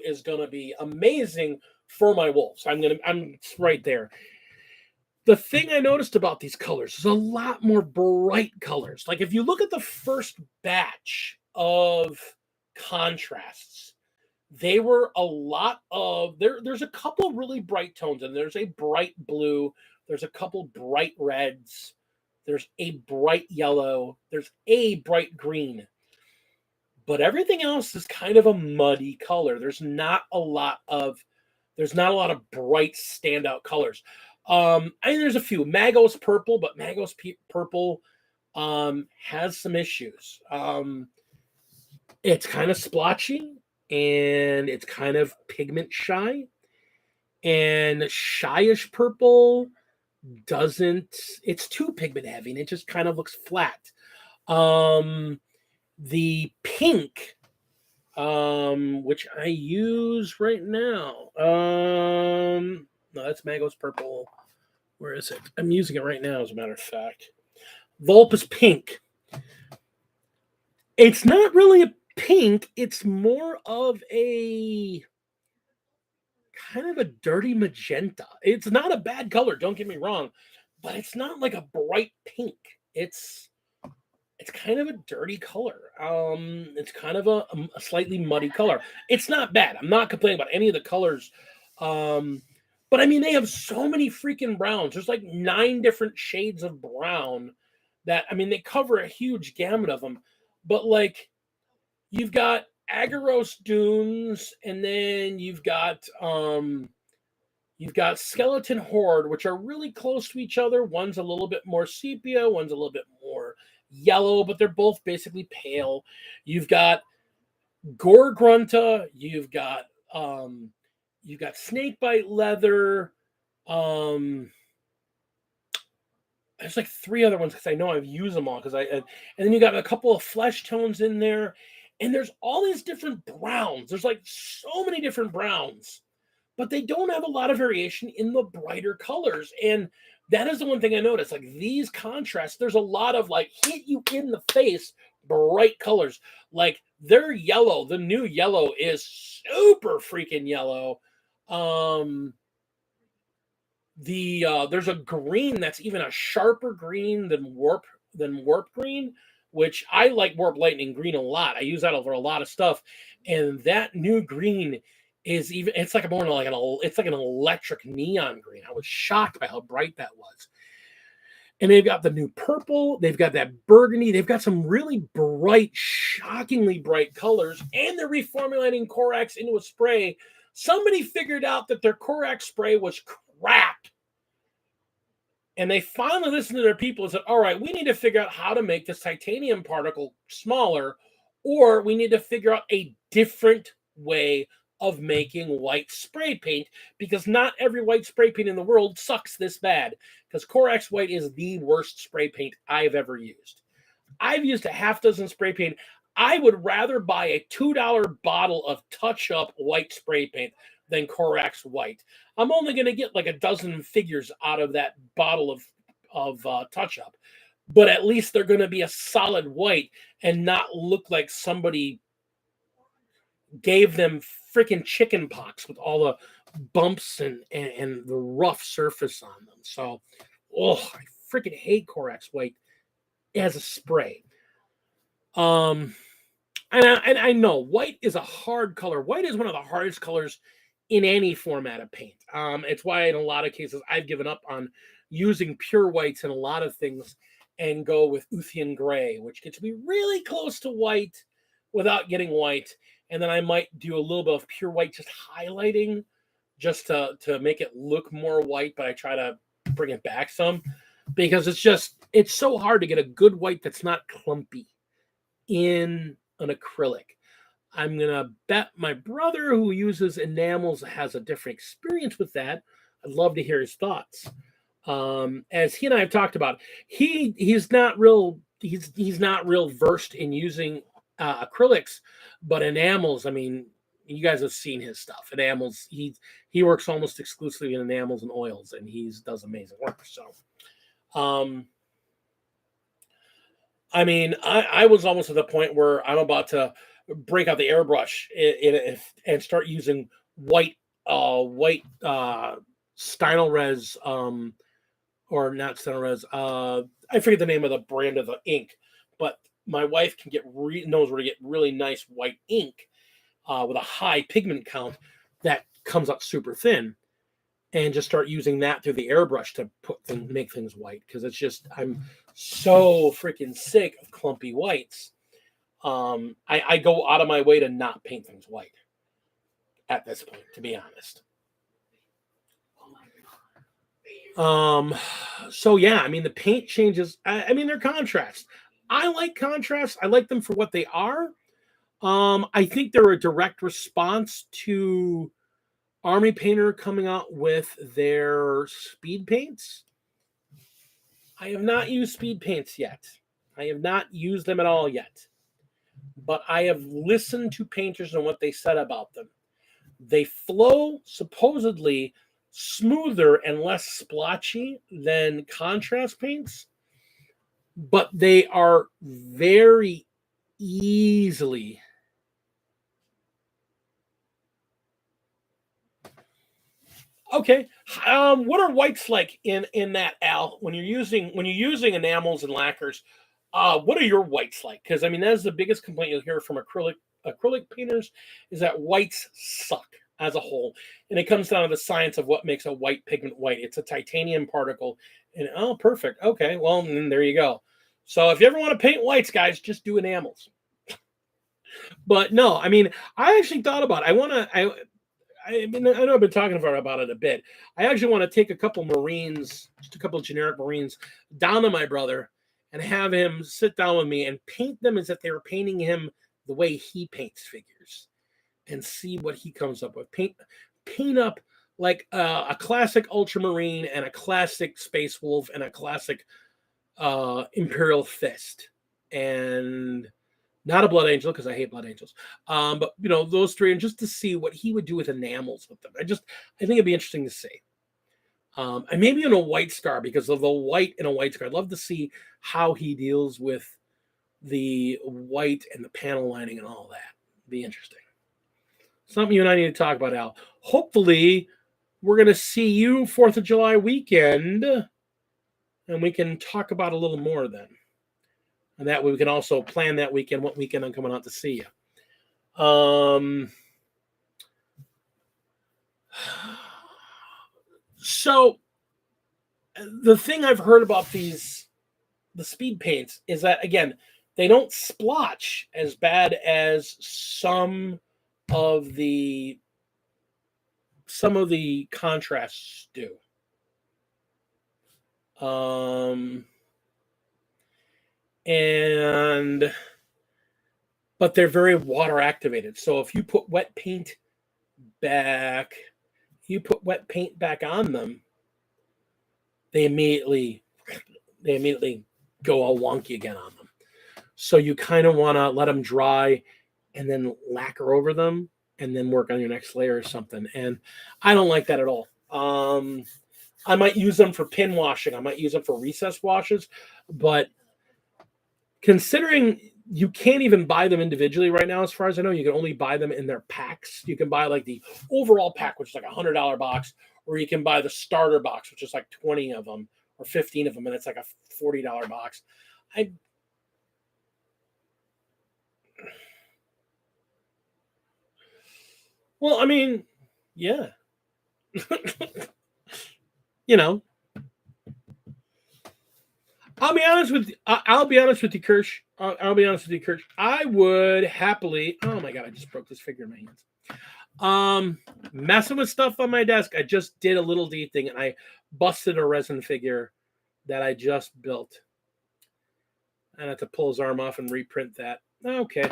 is going to be amazing for my wolves. I'm right there. The thing I noticed about these colors is a lot more bright colors. Like if you look at the first batch of contrasts, they were a lot of there's a couple really bright tones, and there's a bright blue, there's a couple bright reds, there's a bright yellow, there's a bright green, but everything else is kind of a muddy color. There's not a lot of bright standout colors. I mean, there's a few. Magos purple, but Magos purple has some issues. It's kind of splotchy, and it's kind of pigment shy. And Shyish purple it's too pigment heavy, and it just kind of looks flat. The pink, which I use right now. No, that's Magos purple. Where is it? I'm using it right now, as a matter of fact. Vulpus pink. It's not really a pink. It's more of a kind of a dirty magenta. It's not a bad color, don't get me wrong, but it's not like a bright pink. It's kind of a dirty color. It's kind of a slightly muddy color. It's not bad. I'm not complaining about any of the colors. But I mean, they have so many freaking browns. There's like 9 different shades of brown that, I mean, they cover a huge gamut of them. But like, you've got Agaros Dunes, and then you've got Skeleton Horde, which are really close to each other. One's a little bit more sepia, one's a little bit more yellow, but they're both basically pale. You've got Gorgrunta, you've got Snakebite Leather. There's like 3 other ones, because I know I've used them all. And then you got a couple of flesh tones in there, and there's all these different browns. There's like so many different browns, but they don't have a lot of variation in the brighter colors. And that is the one thing I noticed. Like these contrasts, there's a lot of like hit you in the face bright colors. Like their yellow, the new yellow is super freaking yellow. there's a green that's even a sharper green than warp green, which I like warp lightning green a lot. I use that over a lot of stuff, and that new green is even it's like more like an electric neon green. I was shocked by how bright that was. And they've got the new purple, they've got that burgundy, they've got some really bright, shockingly bright colors, and they're reformulating Corax into a spray. Somebody figured out that their Corax spray was crap. And they finally listened to their people and said, all right, we need to figure out how to make this titanium particle smaller, or we need to figure out a different way of making white spray paint, because not every white spray paint in the world sucks this bad, because Corax White is the worst spray paint I've ever used. I've used a half dozen spray paint. I would rather buy a $2 bottle of touch-up white spray paint than Corax White. I'm only going to get like a dozen figures out of that bottle of touch-up, but at least they're going to be a solid white and not look like somebody gave them freaking chicken pox with all the bumps and the rough surface on them. So, I freaking hate Corax White as a spray. And I know white is a hard color. White is one of the hardest colors in any format of paint. It's why in a lot of cases I've given up on using pure whites in a lot of things and go with Uthian gray, which gets to be really close to white without getting white. And then I might do a little bit of pure white, just highlighting, just to make it look more white, but I try to bring it back some, because it's so hard to get a good white that's not clumpy in an acrylic. I'm going to bet my brother, who uses enamels, has a different experience with that. I'd love to hear his thoughts. As he and I have talked about, he's not real versed in using acrylics, but enamels, I mean, you guys have seen his stuff. Enamels, he works almost exclusively in enamels and oils, and he does amazing work. So, I mean, I was almost at the point where I'm about to break out the airbrush and start using white Stynylrez, or not Stynylrez. I forget the name of the brand of the ink, but my wife can knows where to get really nice white ink with a high pigment count that comes out super thin, and just start using that through the airbrush to make things white, because it's just I'm so freaking sick of clumpy whites. I go out of my way to not paint things white at this point, to be honest. So yeah, I mean, the paint changes. I mean, they're contrasts. I like contrasts. I like them for what they are. I think they're a direct response to Army Painter coming out with their speed paints. I have not used speed paints yet. I have not used them at all yet. But I have listened to painters and what they said about them. They flow supposedly smoother and less splotchy than contrast paints, but they are very easily okay. What are whites like in that, Al? When you're using enamels and lacquers, what are your whites like? Because I mean, that is the biggest complaint you'll hear from acrylic painters, is that whites suck as a whole, and it comes down to the science of what makes a white pigment white. It's a titanium particle, and perfect. Okay, well, then there you go. So if you ever want to paint whites, guys, just do enamels. But no, I mean, I actually thought about it. I mean, I know I've been talking about it a bit. I actually want to take a couple Marines, just a couple of generic Marines, down to my brother and have him sit down with me and paint them as if they were painting him the way he paints figures, and see what he comes up with. Paint up like a classic Ultramarine and a classic Space Wolf and a classic Imperial Fist, and not a Blood Angel, because I hate Blood Angels. But those three, and just to see what he would do with enamels with them. I think it'd be interesting to see. And maybe in a White Scar, because of the white in a White Scar. I'd love to see how he deals with the white and the panel lining and all that. It'd be interesting. Something you and I need to talk about, Al. Hopefully, we're going to see you 4th of July weekend, and we can talk about a little more then. And that way we can also plan that weekend, what weekend I'm coming out to see you. So the thing I've heard about the speed paints is that, again, they don't splotch as bad as some of the contrasts do. But they're very water activated. So if you put wet paint back on them, they immediately go all wonky again on them. So you kind of want to let them dry and then lacquer over them and then work on your next layer or something. And I don't like that at all. I might use them for pin washing. I might use them for recess washes. But considering you can't even buy them individually right now, as far as I know, you can only buy them in their packs. You can buy like the overall pack, which is like $100 box, or you can buy the starter box, which is like 20 of them or 15 of them, and it's like a $40 box. Well, I mean, yeah. You know, I'll be honest with you, Kirsch. I'll be honest with you, Kirsch. I would happily. Oh my god, I just broke this figure in my hands. Messing with stuff on my desk. I just did a little D thing, and I busted a resin figure that I just built. I had to pull his arm off and reprint that. Okay.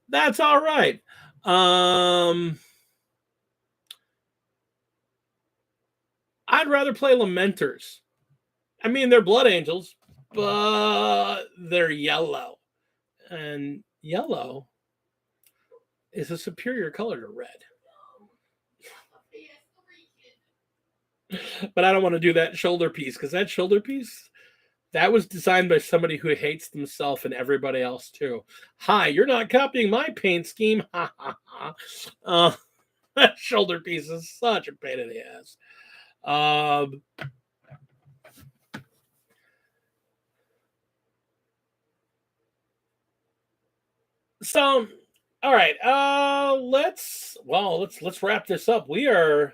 That's all right. I'd rather play Lamenters. I mean, they're Blood Angels, but they're yellow. And yellow is a superior color to red. But I don't want to do that shoulder piece, because that shoulder piece, that was designed by somebody who hates themselves and everybody else too. Hi, you're not copying my paint scheme. Ha ha ha. That shoulder piece is such a pain in the ass. So, all right. Let's wrap this up. We are.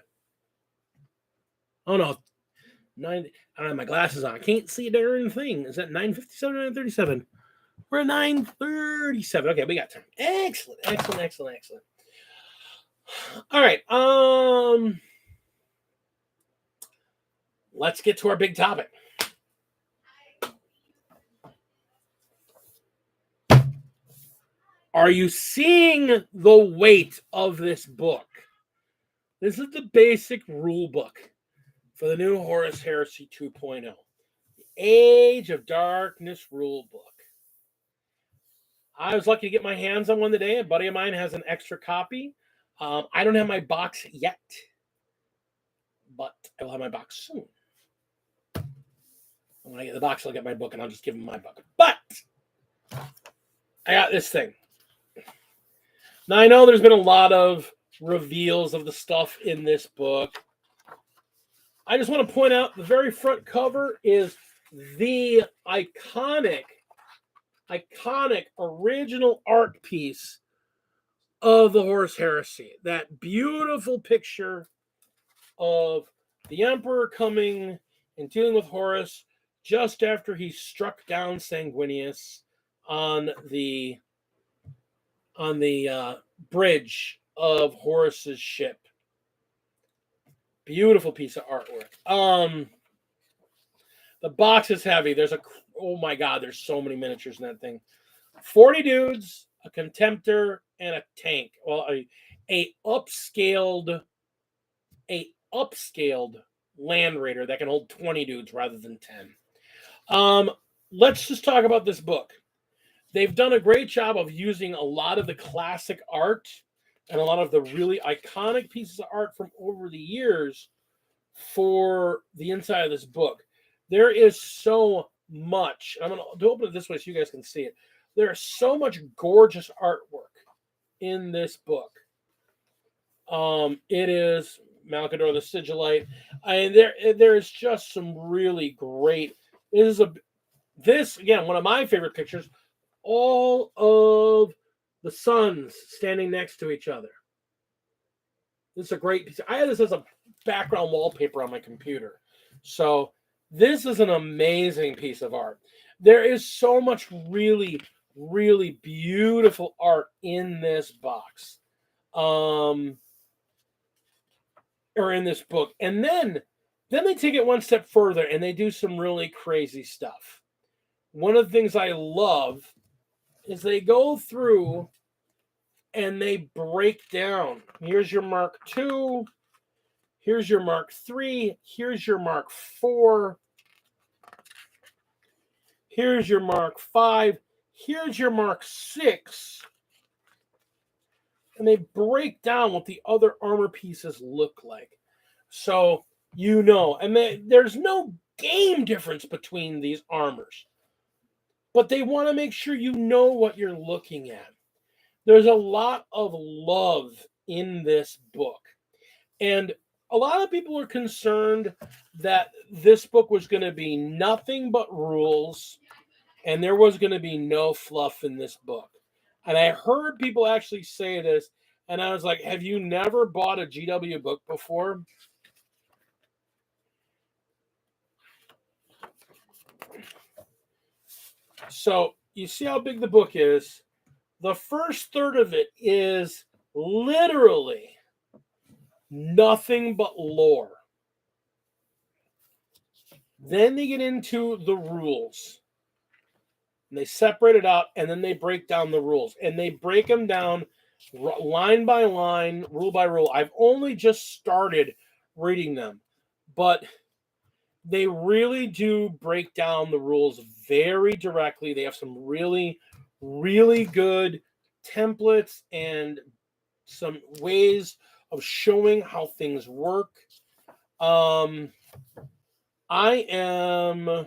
Oh no, 9. I don't have my glasses on. I can't see a darn thing. Is that 9:57 or 9:37? We're at 9:37. Okay, we got time. Excellent. All right. Let's get to our big topic. Are you seeing the weight of this book? This is the basic rule book for the new Horus Heresy 2.0. The Age of Darkness rule book. I was lucky to get my hands on one today. A buddy of mine has an extra copy. I don't have my box yet, but I will have my box soon. When I get the box, I'll get my book, and I'll just give him my book. But I got this thing. Now, I know there's been a lot of reveals of the stuff in this book. I just want to point out the very front cover is the iconic original art piece of the Horus Heresy. That beautiful picture of the Emperor coming and dealing with Horus just after he struck down Sanguinius on the bridge of Horus's ship. Beautiful piece of artwork. The box is heavy. Oh my god, there's so many miniatures in that thing. 40 dudes, a Contemptor, and a tank. Well, a upscaled Land Raider that can hold 20 dudes rather than 10. Let's just talk about this book. They've done a great job of using a lot of the classic art and a lot of the really iconic pieces of art from over the years for the inside of this book. There is so much. I'm going to open it this way so you guys can see it. There is so much gorgeous artwork in this book. It is Malcador the Sigillite. And there's just some really great. This again, one of my favorite pictures. All of the suns standing next to each other. This is a great piece. I have this as a background wallpaper on my computer. So this is an amazing piece of art. There is so much really, really beautiful art in this box. Or in this book. And then they take it one step further and they do some really crazy stuff. One of the things I love is they go through and they break down. Here's your Mark II. Here's your Mark III. Here's your Mark IV. Here's your Mark V. Here's your Mark VI. And they break down what the other armor pieces look like. So, you know, and there's no game difference between these armors. But they want to make sure you know what you're looking at. There's a lot of love in this book. And a lot of people are concerned that this book was going to be nothing but rules and there was going to be no fluff in this book. And I heard people actually say this, and I was like, have you never bought a GW book before? So you see how big the book is. The first third of it is literally nothing but lore. Then they get into the rules. And they separate it out, and then they break down the rules. And they break them down line by line, rule by rule. I've only just started reading them. But they really do break down the rules very directly. They have some really, really good templates and some ways of showing how things work. I am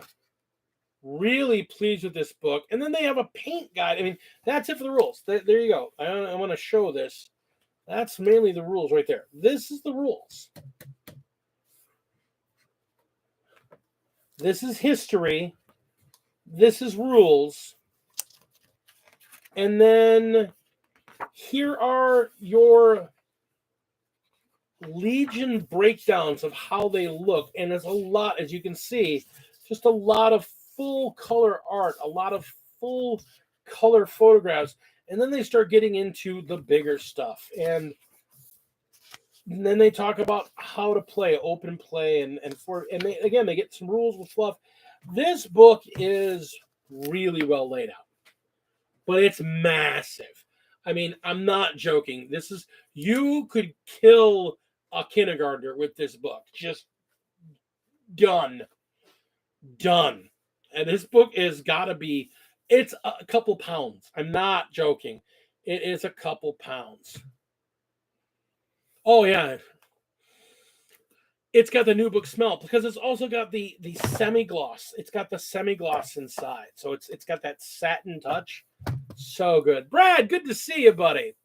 really pleased with this book. And then they have a paint guide. I mean, that's it for the rules. There you go. I want to show this. That's mainly the rules right there. This is the rules. This is history. This is rules. And then here are your Legion breakdowns of how they look. And there's a lot, as you can see, just a lot of full color art, a lot of full color photographs. And then they start getting into the bigger stuff. And then they talk about how to play, open play, and they get some rules with fluff. This book is really well laid out, but it's massive. I mean, I'm not joking. You could kill a kindergartner with this book. Just done. And this book is gotta be, it's a couple pounds. I'm not joking. It is a couple pounds. Oh yeah. It's got the new book smell because it's also got the semi-gloss. It's got the semi-gloss inside. So it's got that satin touch. So good. Brad, good to see you, buddy.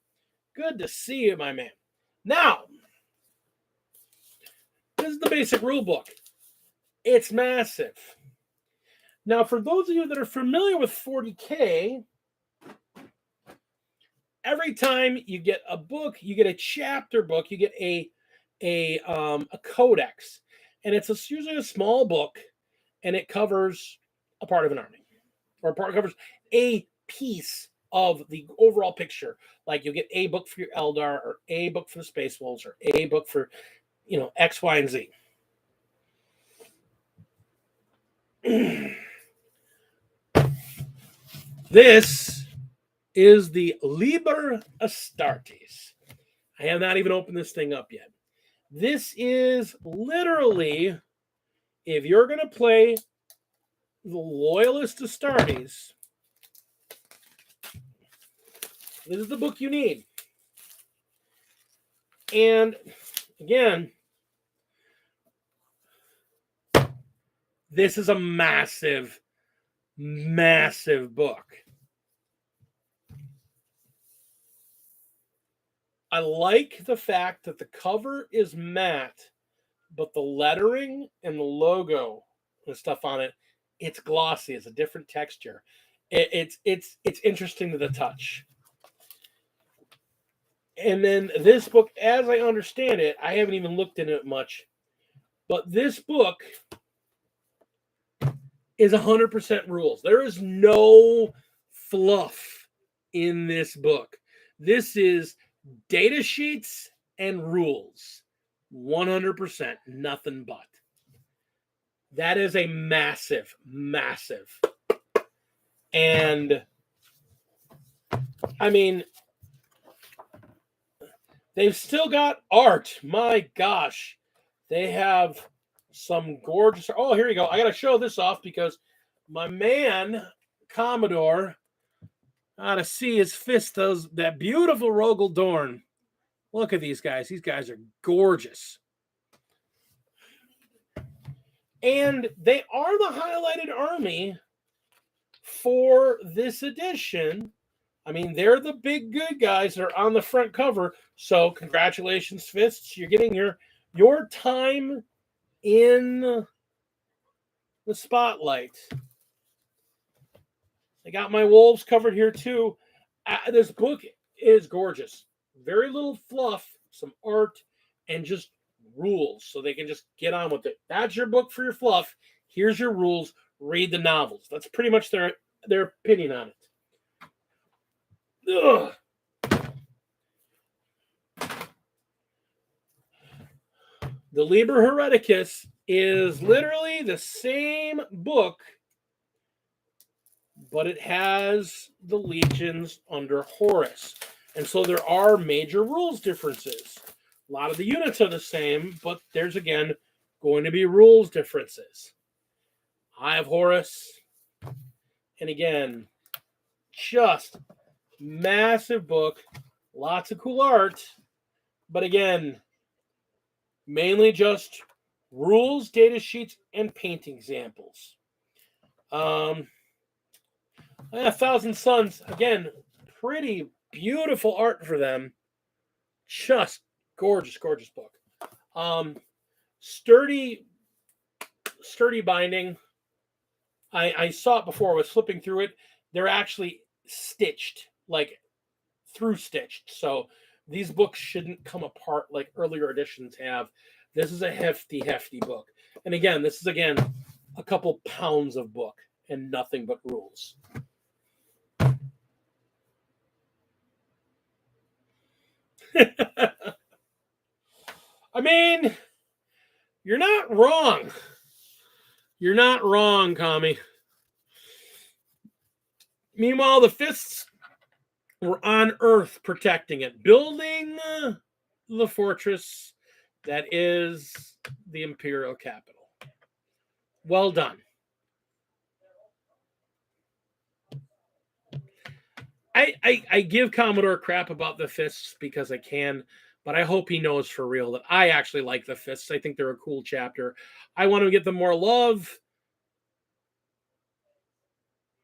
Good to see you, my man. Now, this is the basic rule book. It's massive. Now, for those of you that are familiar with 40K, every time you get a book, you get a chapter book, you get a codex, and it's usually a small book, and it covers a part of an army, or covers a piece of the overall picture. Like you'll get a book for your Eldar, or a book for the Space Wolves, or a book for, X, Y, and Z. This is the Libra Astartes. I have not even opened this thing up yet. This is literally, if you're going to play the Loyalist Astartes, this is the book you need. And again, this is a massive, massive book. I like the fact that the cover is matte, but the lettering and the logo and stuff on it, it's glossy. It's a different texture. It's interesting to the touch. And then this book, as I understand it, I haven't even looked into it much, but this book is 100% rules. There is no fluff in this book. This is data sheets and rules. 100%, nothing but. That is a massive, massive. And I mean, they've still got art. My gosh. They have some gorgeous. Oh, here you go. I got to show this off because my man, Commodore, ought to see his fist. That beautiful Rogel Dorn. Look at these guys. These guys are gorgeous. And they are the highlighted army for this edition. I mean, they're the big good guys that are on the front cover. So congratulations, Fists. You're getting your time in the spotlight. I got my wolves covered here too. This book is gorgeous. Very little fluff, some art, and just rules so they can just get on with it. That's your book for your fluff. Here's your rules. Read the novels. That's pretty much their opinion on it. Ugh. The Libra Hereticus is literally the same book, but it has the legions under Horus. And so there are major rules differences. A lot of the units are the same, but there's, again, going to be rules differences. I have Horus. And again, just massive book. Lots of cool art. But again, mainly just rules, data sheets, and painting examples. 1,000 Suns, again, pretty beautiful art for them. Just gorgeous, gorgeous book. Sturdy binding. I saw it before. I was flipping through it. They're actually stitched, like through stitched. So these books shouldn't come apart like earlier editions have. This is a hefty, hefty book. And again, this is, again, a couple pounds of book and nothing but rules. I mean, you're not wrong. You're not wrong, Kami. Meanwhile, the Fists were on Earth protecting it, building the fortress that is the Imperial capital. Well done. I give Commodore crap about the Fists because I can, but I hope he knows for real that I actually like the Fists. I think they're a cool chapter. I want to get them more love.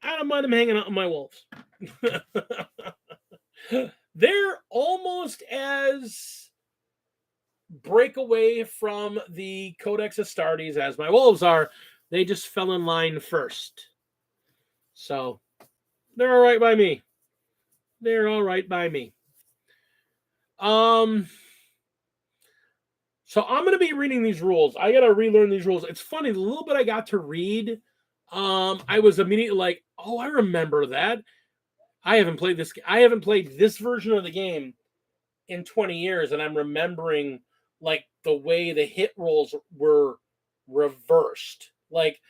I don't mind them hanging out with my wolves. They're almost as breakaway from the Codex Astartes as my wolves are. They just fell in line first. So they're all right by me. They're all right by me. So I'm going to be reading these rules. I got to relearn these rules. It's funny, the little bit I got to read, I was immediately like, oh, I remember that. I haven't played this version of the game in 20 years, and I'm remembering like the way the hit rolls were reversed. Like,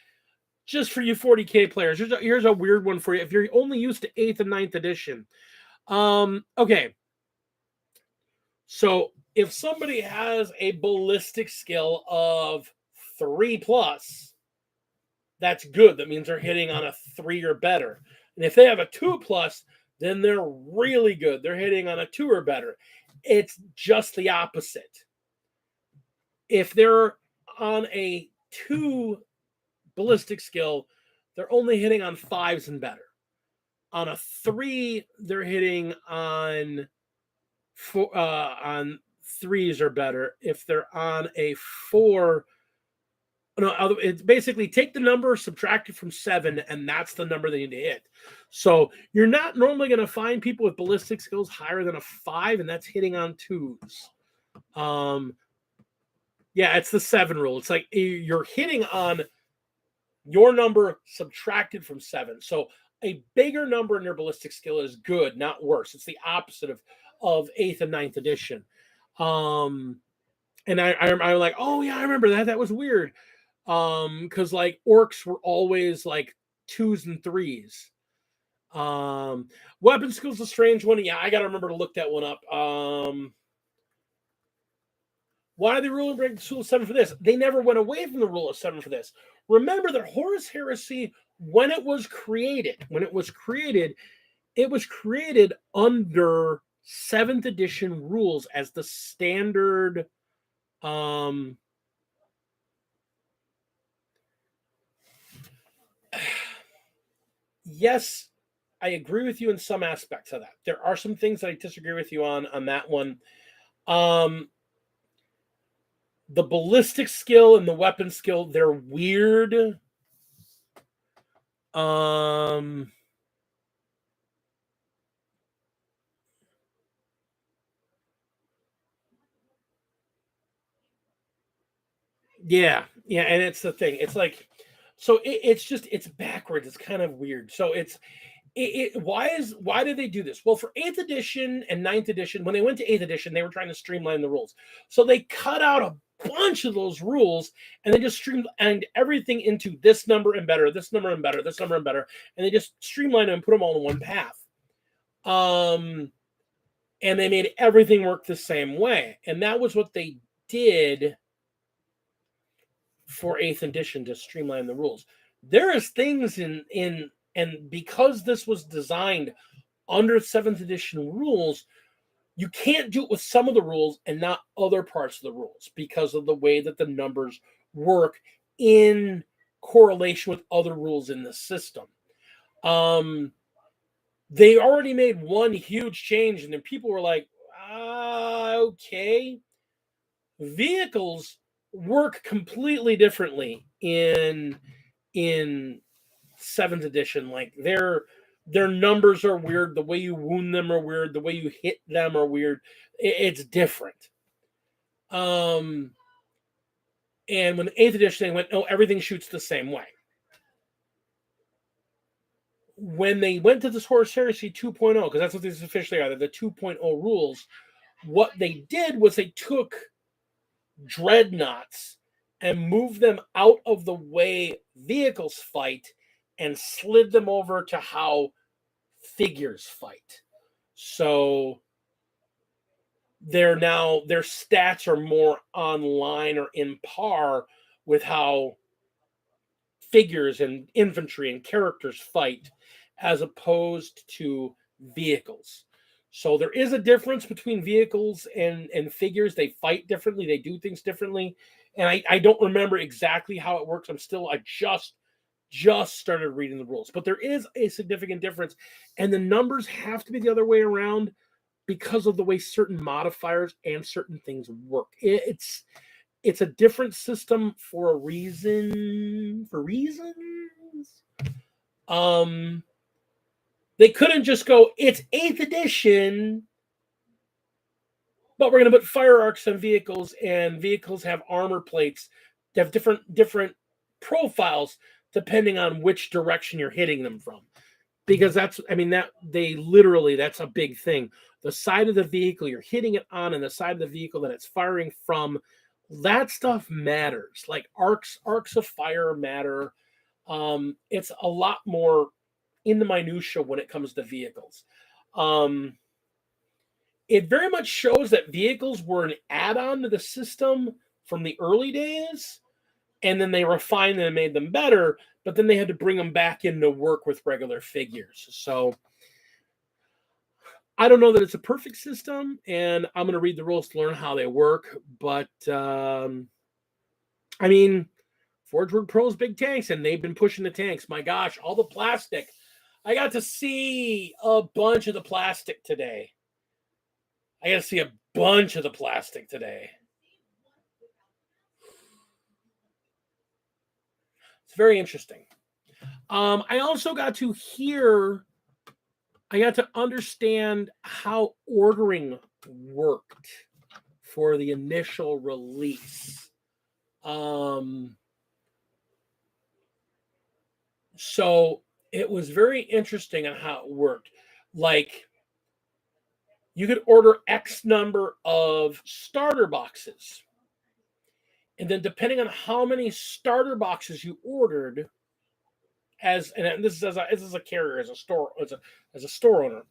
just for you 40K players, here's a weird one for you. If you're only used to 8th and 9th edition. Okay. So if somebody has a ballistic skill of 3+, that's good. That means they're hitting on a 3 or better. And if they have a 2+, then they're really good. They're hitting on a 2 or better. It's just the opposite. If they're on a 2 ballistic skill, they're only hitting on 5s and better. On a 3, they're hitting on on threes are better. If they're on a 4, no, it's basically take the number, subtract it from 7, and that's the number they need to hit. So you're not normally going to find people with ballistic skills higher than a 5, and that's hitting on 2s. Yeah, it's the 7 rule. It's like you're hitting on your number subtracted from 7. So a bigger number in your ballistic skill is good, not worse. It's the opposite of 8th and 9th edition. And I'm like, oh yeah, I remember that. That was weird. Because like orcs were always like 2s and 3s. Weapon skill's a strange one. Yeah, I gotta remember to look that one up. Why are they ruling break the rule of 7 for this? They never went away from the rule of 7 for this. Remember that Horus Heresy, when it was created, it was created under 7th edition rules as the standard. Yes, I agree with you in some aspects of that. There are some things that I disagree with you on that one. The ballistic skill and the weapon skill, they're weird. Yeah, and it's the thing. It's like, so it's backwards. It's kind of weird. So why did they do this? Well, for 8th edition and 9th edition, when they went to 8th edition, they were trying to streamline the rules. So they cut out a bunch of those rules and they just streamlined everything into this number and better, this number and better, this number and better, and they just streamlined them and put them all in one path. And they made everything work the same way, and that was what they did for 8th edition to streamline the rules. There is things and because this was designed under 7th edition rules, you can't do it with some of the rules and not other parts of the rules because of the way that the numbers work in correlation with other rules in the system. They already made one huge change, and then people were like, okay. Vehicles work completely differently in 7th edition. Like their numbers are weird. The way you wound them are weird. The way you hit them are weird. It's different. And when 8th edition, they went, no, everything shoots the same way. When they went to this Horus Heresy 2.0, because that's what these officially are, the 2.0 rules, what they did was they took dreadnoughts and moved them out of the way vehicles fight and slid them over to how figures fight. So their stats are more online or in par with how figures and infantry and characters fight as opposed to vehicles. So there is a difference between vehicles and figures. They fight differently. They do things differently. And I don't remember exactly how it works. I just started reading the rules. But there is a significant difference. And the numbers have to be the other way around because of the way certain modifiers and certain things work. It's a different system for a reason. For reasons. They couldn't just go, it's 8th edition, but we're going to put fire arcs on vehicles, and vehicles have armor plates that have different profiles depending on which direction you're hitting them from. Because that's a big thing. The side of the vehicle you're hitting it on and the side of the vehicle that it's firing from, that stuff matters. Like arcs of fire matter. It's a lot more in the minutia when it comes to vehicles. It very much shows that vehicles were an add-on to the system from the early days, and then they refined them and made them better, but then they had to bring them back in to work with regular figures. So I don't know that it's a perfect system, and I'm going to read the rules to learn how they work, but Forge World Pro's big tanks, and they've been pushing the tanks. My gosh, all the plastic. I got to see a bunch of the plastic today. I got to see a bunch of the plastic today. It's very interesting. I also got to understand how ordering worked for the initial release. So it was very interesting on how it worked. Like, you could order X number of starter boxes. And then depending on how many starter boxes you ordered, and this is as a carrier, as a store owner.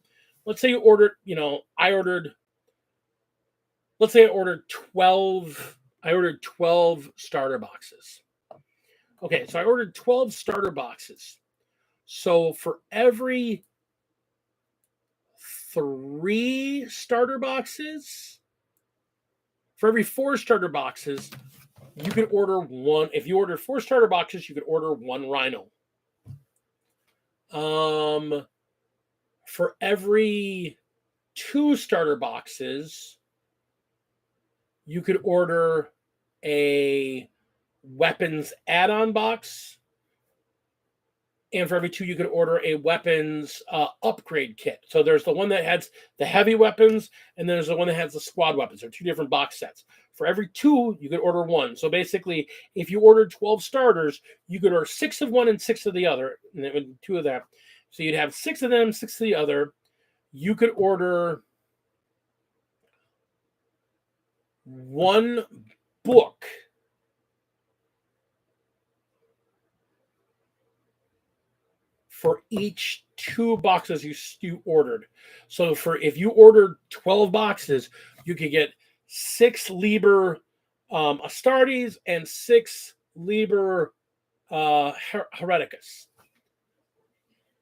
Let's say you ordered, let's say I ordered 12 starter boxes. Okay, so I ordered 12 starter boxes. So for every 3 starter boxes, for every 4 starter boxes, you could order one. If you ordered 4 starter boxes, you could order 1 rhino. For every 2 starter boxes, you could order a weapons add-on box. And for every 2, you could order a weapons upgrade kit. So there's the one that has the heavy weapons, and there's the one that has the squad weapons. They're 2 different box sets. For every 2, you could order 1. So basically, if you ordered 12 starters, you could order 6 of one and 6 of the other, and then 2 of them. So you'd have 6 of them, 6 of the other. You could order 1 book for each 2 boxes you ordered. So if you ordered 12 boxes, you could get 6 Libra Astartes and 6 Libra Hereticus.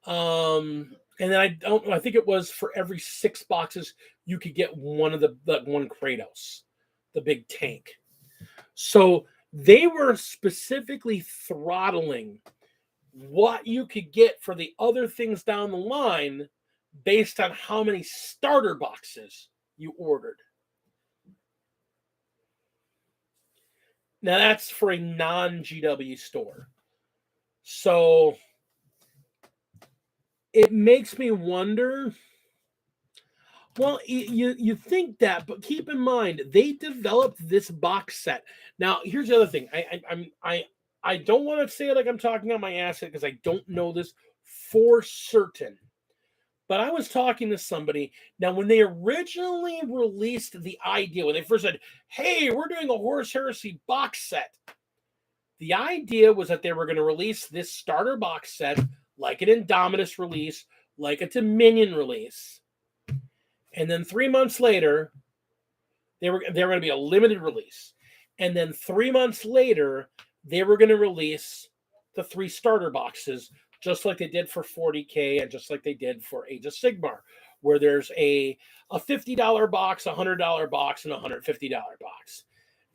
And then I think it was for every 6 boxes, you could get one of the one Kratos, the big tank. So they were specifically throttling what you could get for the other things down the line based on how many starter boxes you ordered. Now that's for a non-GW store. So it makes me wonder. Well, you think that, but keep in mind they developed this box set. Now, here's the other thing. I don't want to say it like I'm talking on my ass because I don't know this for certain. But I was talking to somebody. Now, when they originally released the idea, when they first said, "Hey, we're doing a Horus Heresy box set," the idea was that they were going to release this starter box set like an Indominus release, like a Dominion release. And then 3 months later, they were going to be a limited release. And then 3 months later, they were going to release the 3 starter boxes, just like they did for 40K and just like they did for Age of Sigmar, where there's a $50 box, a $100 box, and a $150 box.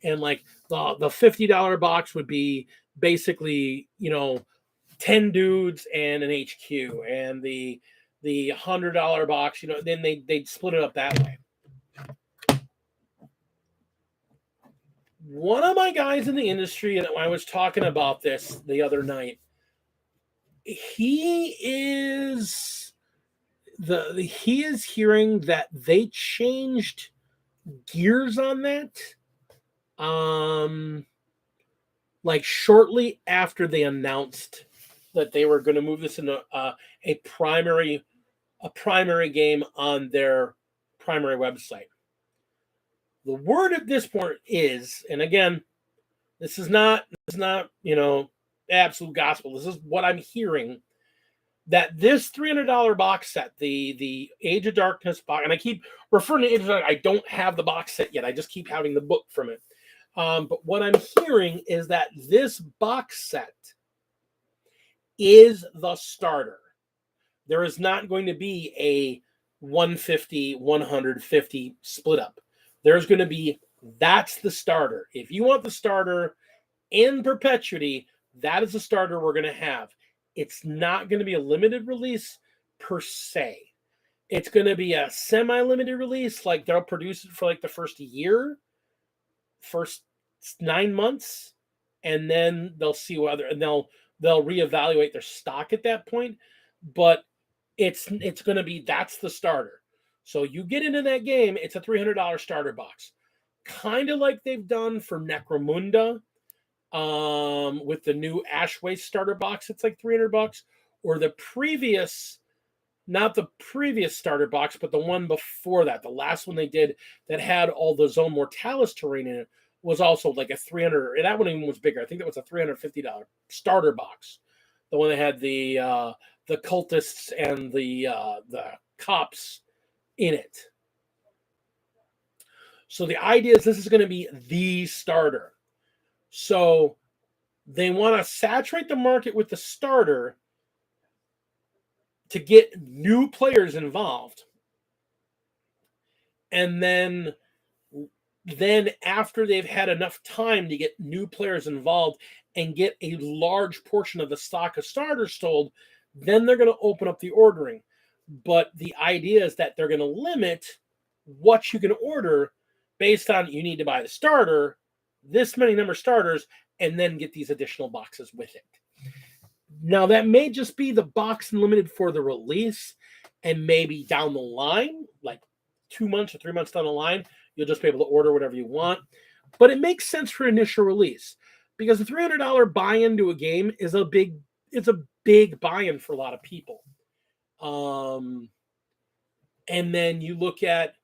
And like the $50 box would be basically, 10 dudes and an HQ, and the $100 box, then they'd split it up that way. One of my guys in the industry, and I was talking about this the other night, he is hearing that they changed gears on that, like shortly after they announced that they were going to move this into a primary game on their primary website. The word at this point is, and again, this is not absolute gospel. This is what I'm hearing, that this $300 box set, the Age of Darkness box, and I keep referring to Age of Darkness, I don't have the box set yet. I just keep having the book from it. But what I'm hearing is that this box set is the starter. There is not going to be a 150, 150 split up. There's going to be, that's the starter. If you want the starter in perpetuity, that is the starter we're going to have. It's not going to be a limited release per se. It's going to be a semi-limited release. Like they'll produce it for like the first year, first 9 months, and then they'll see whether, and they'll reevaluate their stock at that point. But it's going to be, that's the starter. So you get into that game, it's a $300 starter box, kind of like they've done for Necromunda, with the new Ash Waste starter box. It's like $300, or the previous, not the previous starter box, but the one before that, the last one they did that had all the Zone Mortalis terrain in it, was also like a 300. That one even was bigger. I think that was a $350 starter box. The one that had the cultists and the cops in it. So the idea is this is going to be the starter. So they want to saturate the market with the starter to get new players involved. And then after they've had enough time to get new players involved and get a large portion of the stock of starters sold, then they're going to open up the ordering. But the idea is that they're going to limit what you can order based on, you need to buy the starter, this many number of starters, and then get these additional boxes with it. Now, that may just be the box limited for the release, and maybe down the line, like 2 months or 3 months down the line, you'll just be able to order whatever you want. But it makes sense for initial release, because a $300 buy-in to a game is a big buy-in for a lot of people. And then you look at,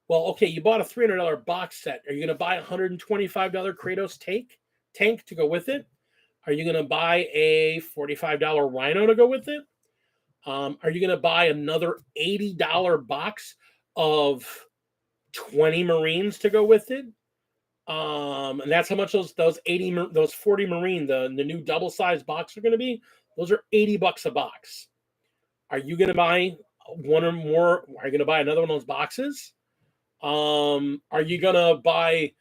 well, okay, you bought a $300 box set. Are you going to buy a $125 Kratos tank to go with it? Are you going to buy a $45 Rhino to go with it? Are you going to buy another $80 box of 20 Marines to go with it? And that's how much those 40 Marine, the new double-sized box are going to be. Those are $80 a box. Are you going to buy one or more? Are you going to buy another one of those boxes? Are you going to buy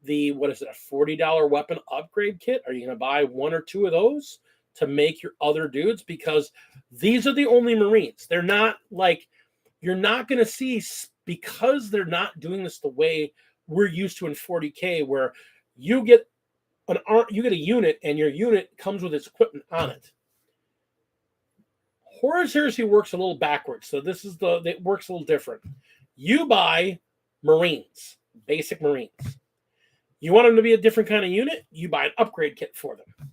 the, what is it, a $40 weapon upgrade kit? Are you going to buy one or two of those to make your other dudes? Because these are the only Marines. They're not like, you're not going to see, because they're not doing this the way we're used to in 40K, where you get a unit and your unit comes with its equipment on it. Horus Heresy works a little backwards. So it works a little different. You buy Marines, basic Marines. You want them to be a different kind of unit? You buy an upgrade kit for them.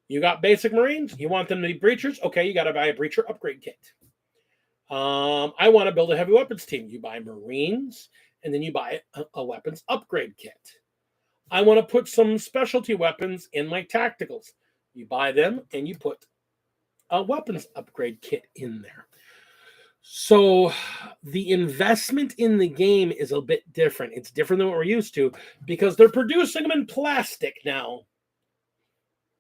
You got basic Marines? You want them to be breachers? Okay, you got to buy a breacher upgrade kit. I want to build a heavy weapons team. You buy Marines, and then you buy a weapons upgrade kit. I want to put some specialty weapons in my tacticals. You buy them, and you put a weapons upgrade kit in there. So the investment in the game is a bit different. It's different than what we're used to, because they're producing them in plastic now.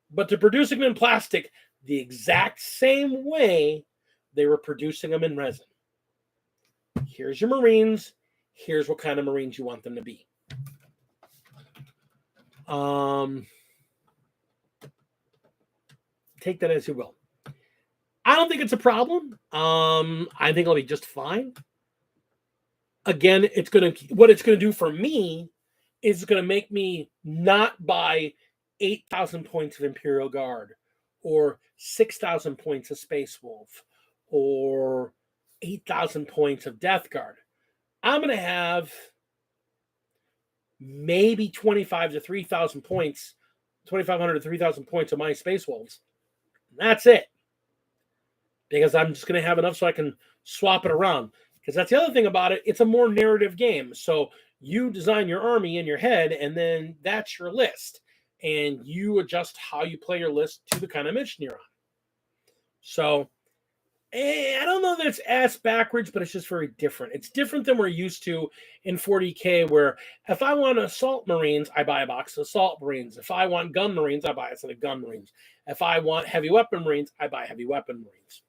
But they're producing them in plastic the exact same way they were producing them in resin. Here's your Marines. Here's what kind of Marines you want them to be. Take that as you will. I don't think it's a problem. I think it'll be just fine. Again, what it's gonna do for me is it's gonna make me not buy 8,000 points of Imperial Guard, or 6,000 points of Space Wolf, or 8,000 points of Death Guard. I'm gonna have maybe 2,500 to 3,000 points, 2,500 to 3,000 points of my Space Wolves. That's it. Because I'm just going to have enough so I can swap it around. Because that's the other thing about it. It's a more narrative game. So you design your army in your head, and then that's your list. And you adjust how you play your list to the kind of mission you're on. So I don't know that it's ass backwards, but it's just very different. It's different than we're used to in 40K, where if I want Assault Marines, I buy a box of Assault Marines. If I want Gun Marines, I buy a set of Gun Marines. If I want Heavy Weapon Marines, I buy Heavy Weapon Marines.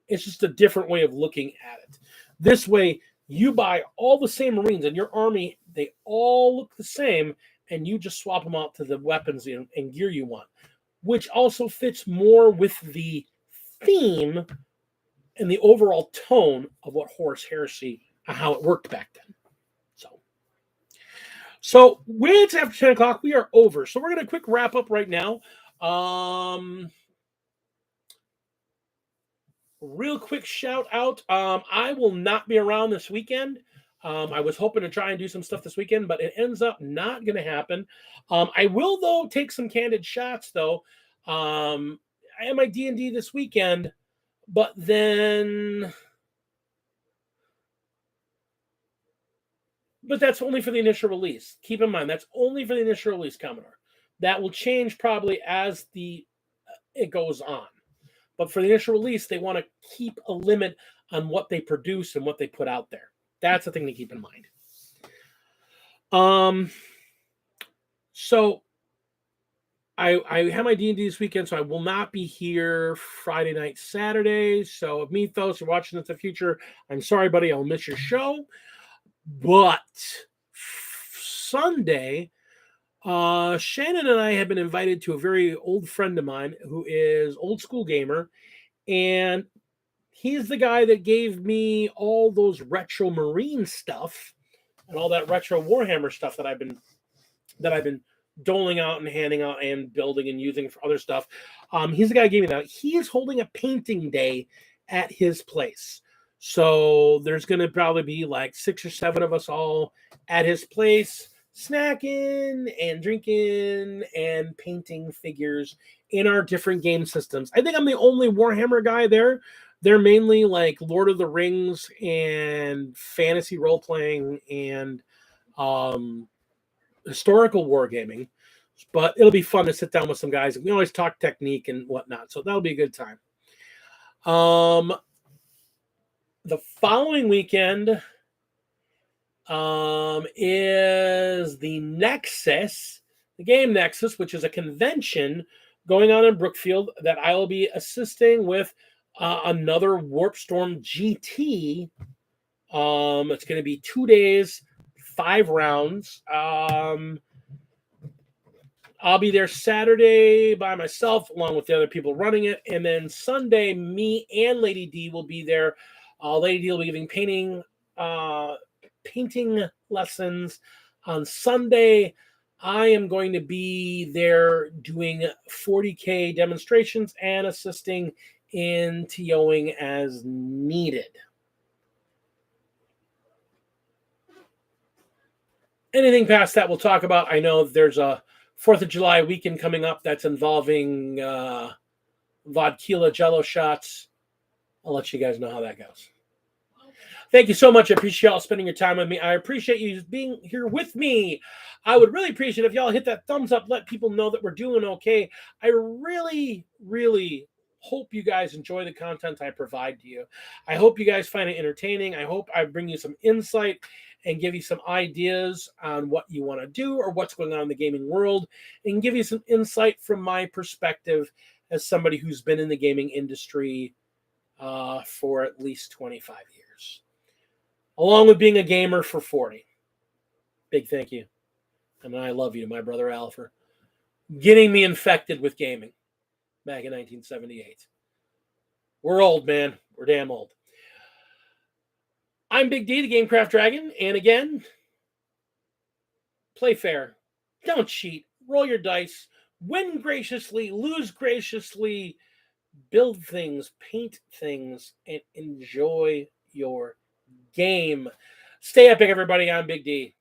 It's just a different way of looking at it. This way, you buy all the same Marines in your army. They all look the same, and you just swap them out to the weapons and gear you want, which also fits more with the theme and the overall tone of what Horus Heresy and how it worked back then. So when it's after 10 o'clock, we are over. So we're going to quick wrap up right now. Real quick shout out. I will not be around this weekend. I was hoping to try and do some stuff this weekend, but it ends up not going to happen. I will, though, take some candid shots, though. I am my D&D this weekend, but then... But that's only for the initial release. Keep in mind, that's only for the initial release, Commodore. That will change probably as it goes on. But for the initial release, they want to keep a limit on what they produce and what they put out there. That's the thing to keep in mind. So I have my D&D this weekend, so I will not be here Friday night, Saturday. So if Mythos are watching this in the future, I'm sorry, buddy, I'll miss your show. But Sunday, Shannon and I have been invited to a very old friend of mine who is old school gamer, and he's the guy that gave me all those retro Marine stuff and all that retro Warhammer stuff that I've been doling out and handing out and building and using for other stuff. He's the guy who gave me that. He is holding a painting day at his place. So there's going to probably be like 6 or 7 of us all at his place, snacking and drinking and painting figures in our different game systems. I think I'm the only Warhammer guy there. They're mainly like Lord of the Rings and fantasy role-playing and historical wargaming. But it'll be fun to sit down with some guys. We always talk technique and whatnot, so that'll be a good time. The following weekend is the Nexus, the Game Nexus, which is a convention going on in Brookfield that I will be assisting with another Warp Storm GT. It's going to be 2 days, 5 rounds. I'll be there Saturday by myself along with the other people running it. And then Sunday, me and Lady D will be there. Lady D will be giving painting lessons on Sunday. I am going to be there doing 40K demonstrations and assisting in TOing as needed. Anything past that we'll talk about. I know there's a 4th of July weekend coming up that's involving vodka jello shots. I'll let you guys know how that goes. Thank you so much. I appreciate y'all spending your time with me. I appreciate you being here with me. I would really appreciate if y'all hit that thumbs up, let people know that we're doing okay. I really, really hope you guys enjoy the content I provide to you. I hope you guys find it entertaining. I hope I bring you some insight and give you some ideas on what you want to do or what's going on in the gaming world, and give you some insight from my perspective as somebody who's been in the gaming industry for at least 25 years. Along with being a gamer for 40. Big thank you. And I love you, my brother Al, for getting me infected with gaming back in 1978. We're old, man. We're damn old. I'm Big D, the Gamecraft Dragon. And again, play fair. Don't cheat. Roll your dice. Win graciously. Lose graciously. Build things. Paint things. And enjoy your game. Stay epic, everybody. I'm Big D.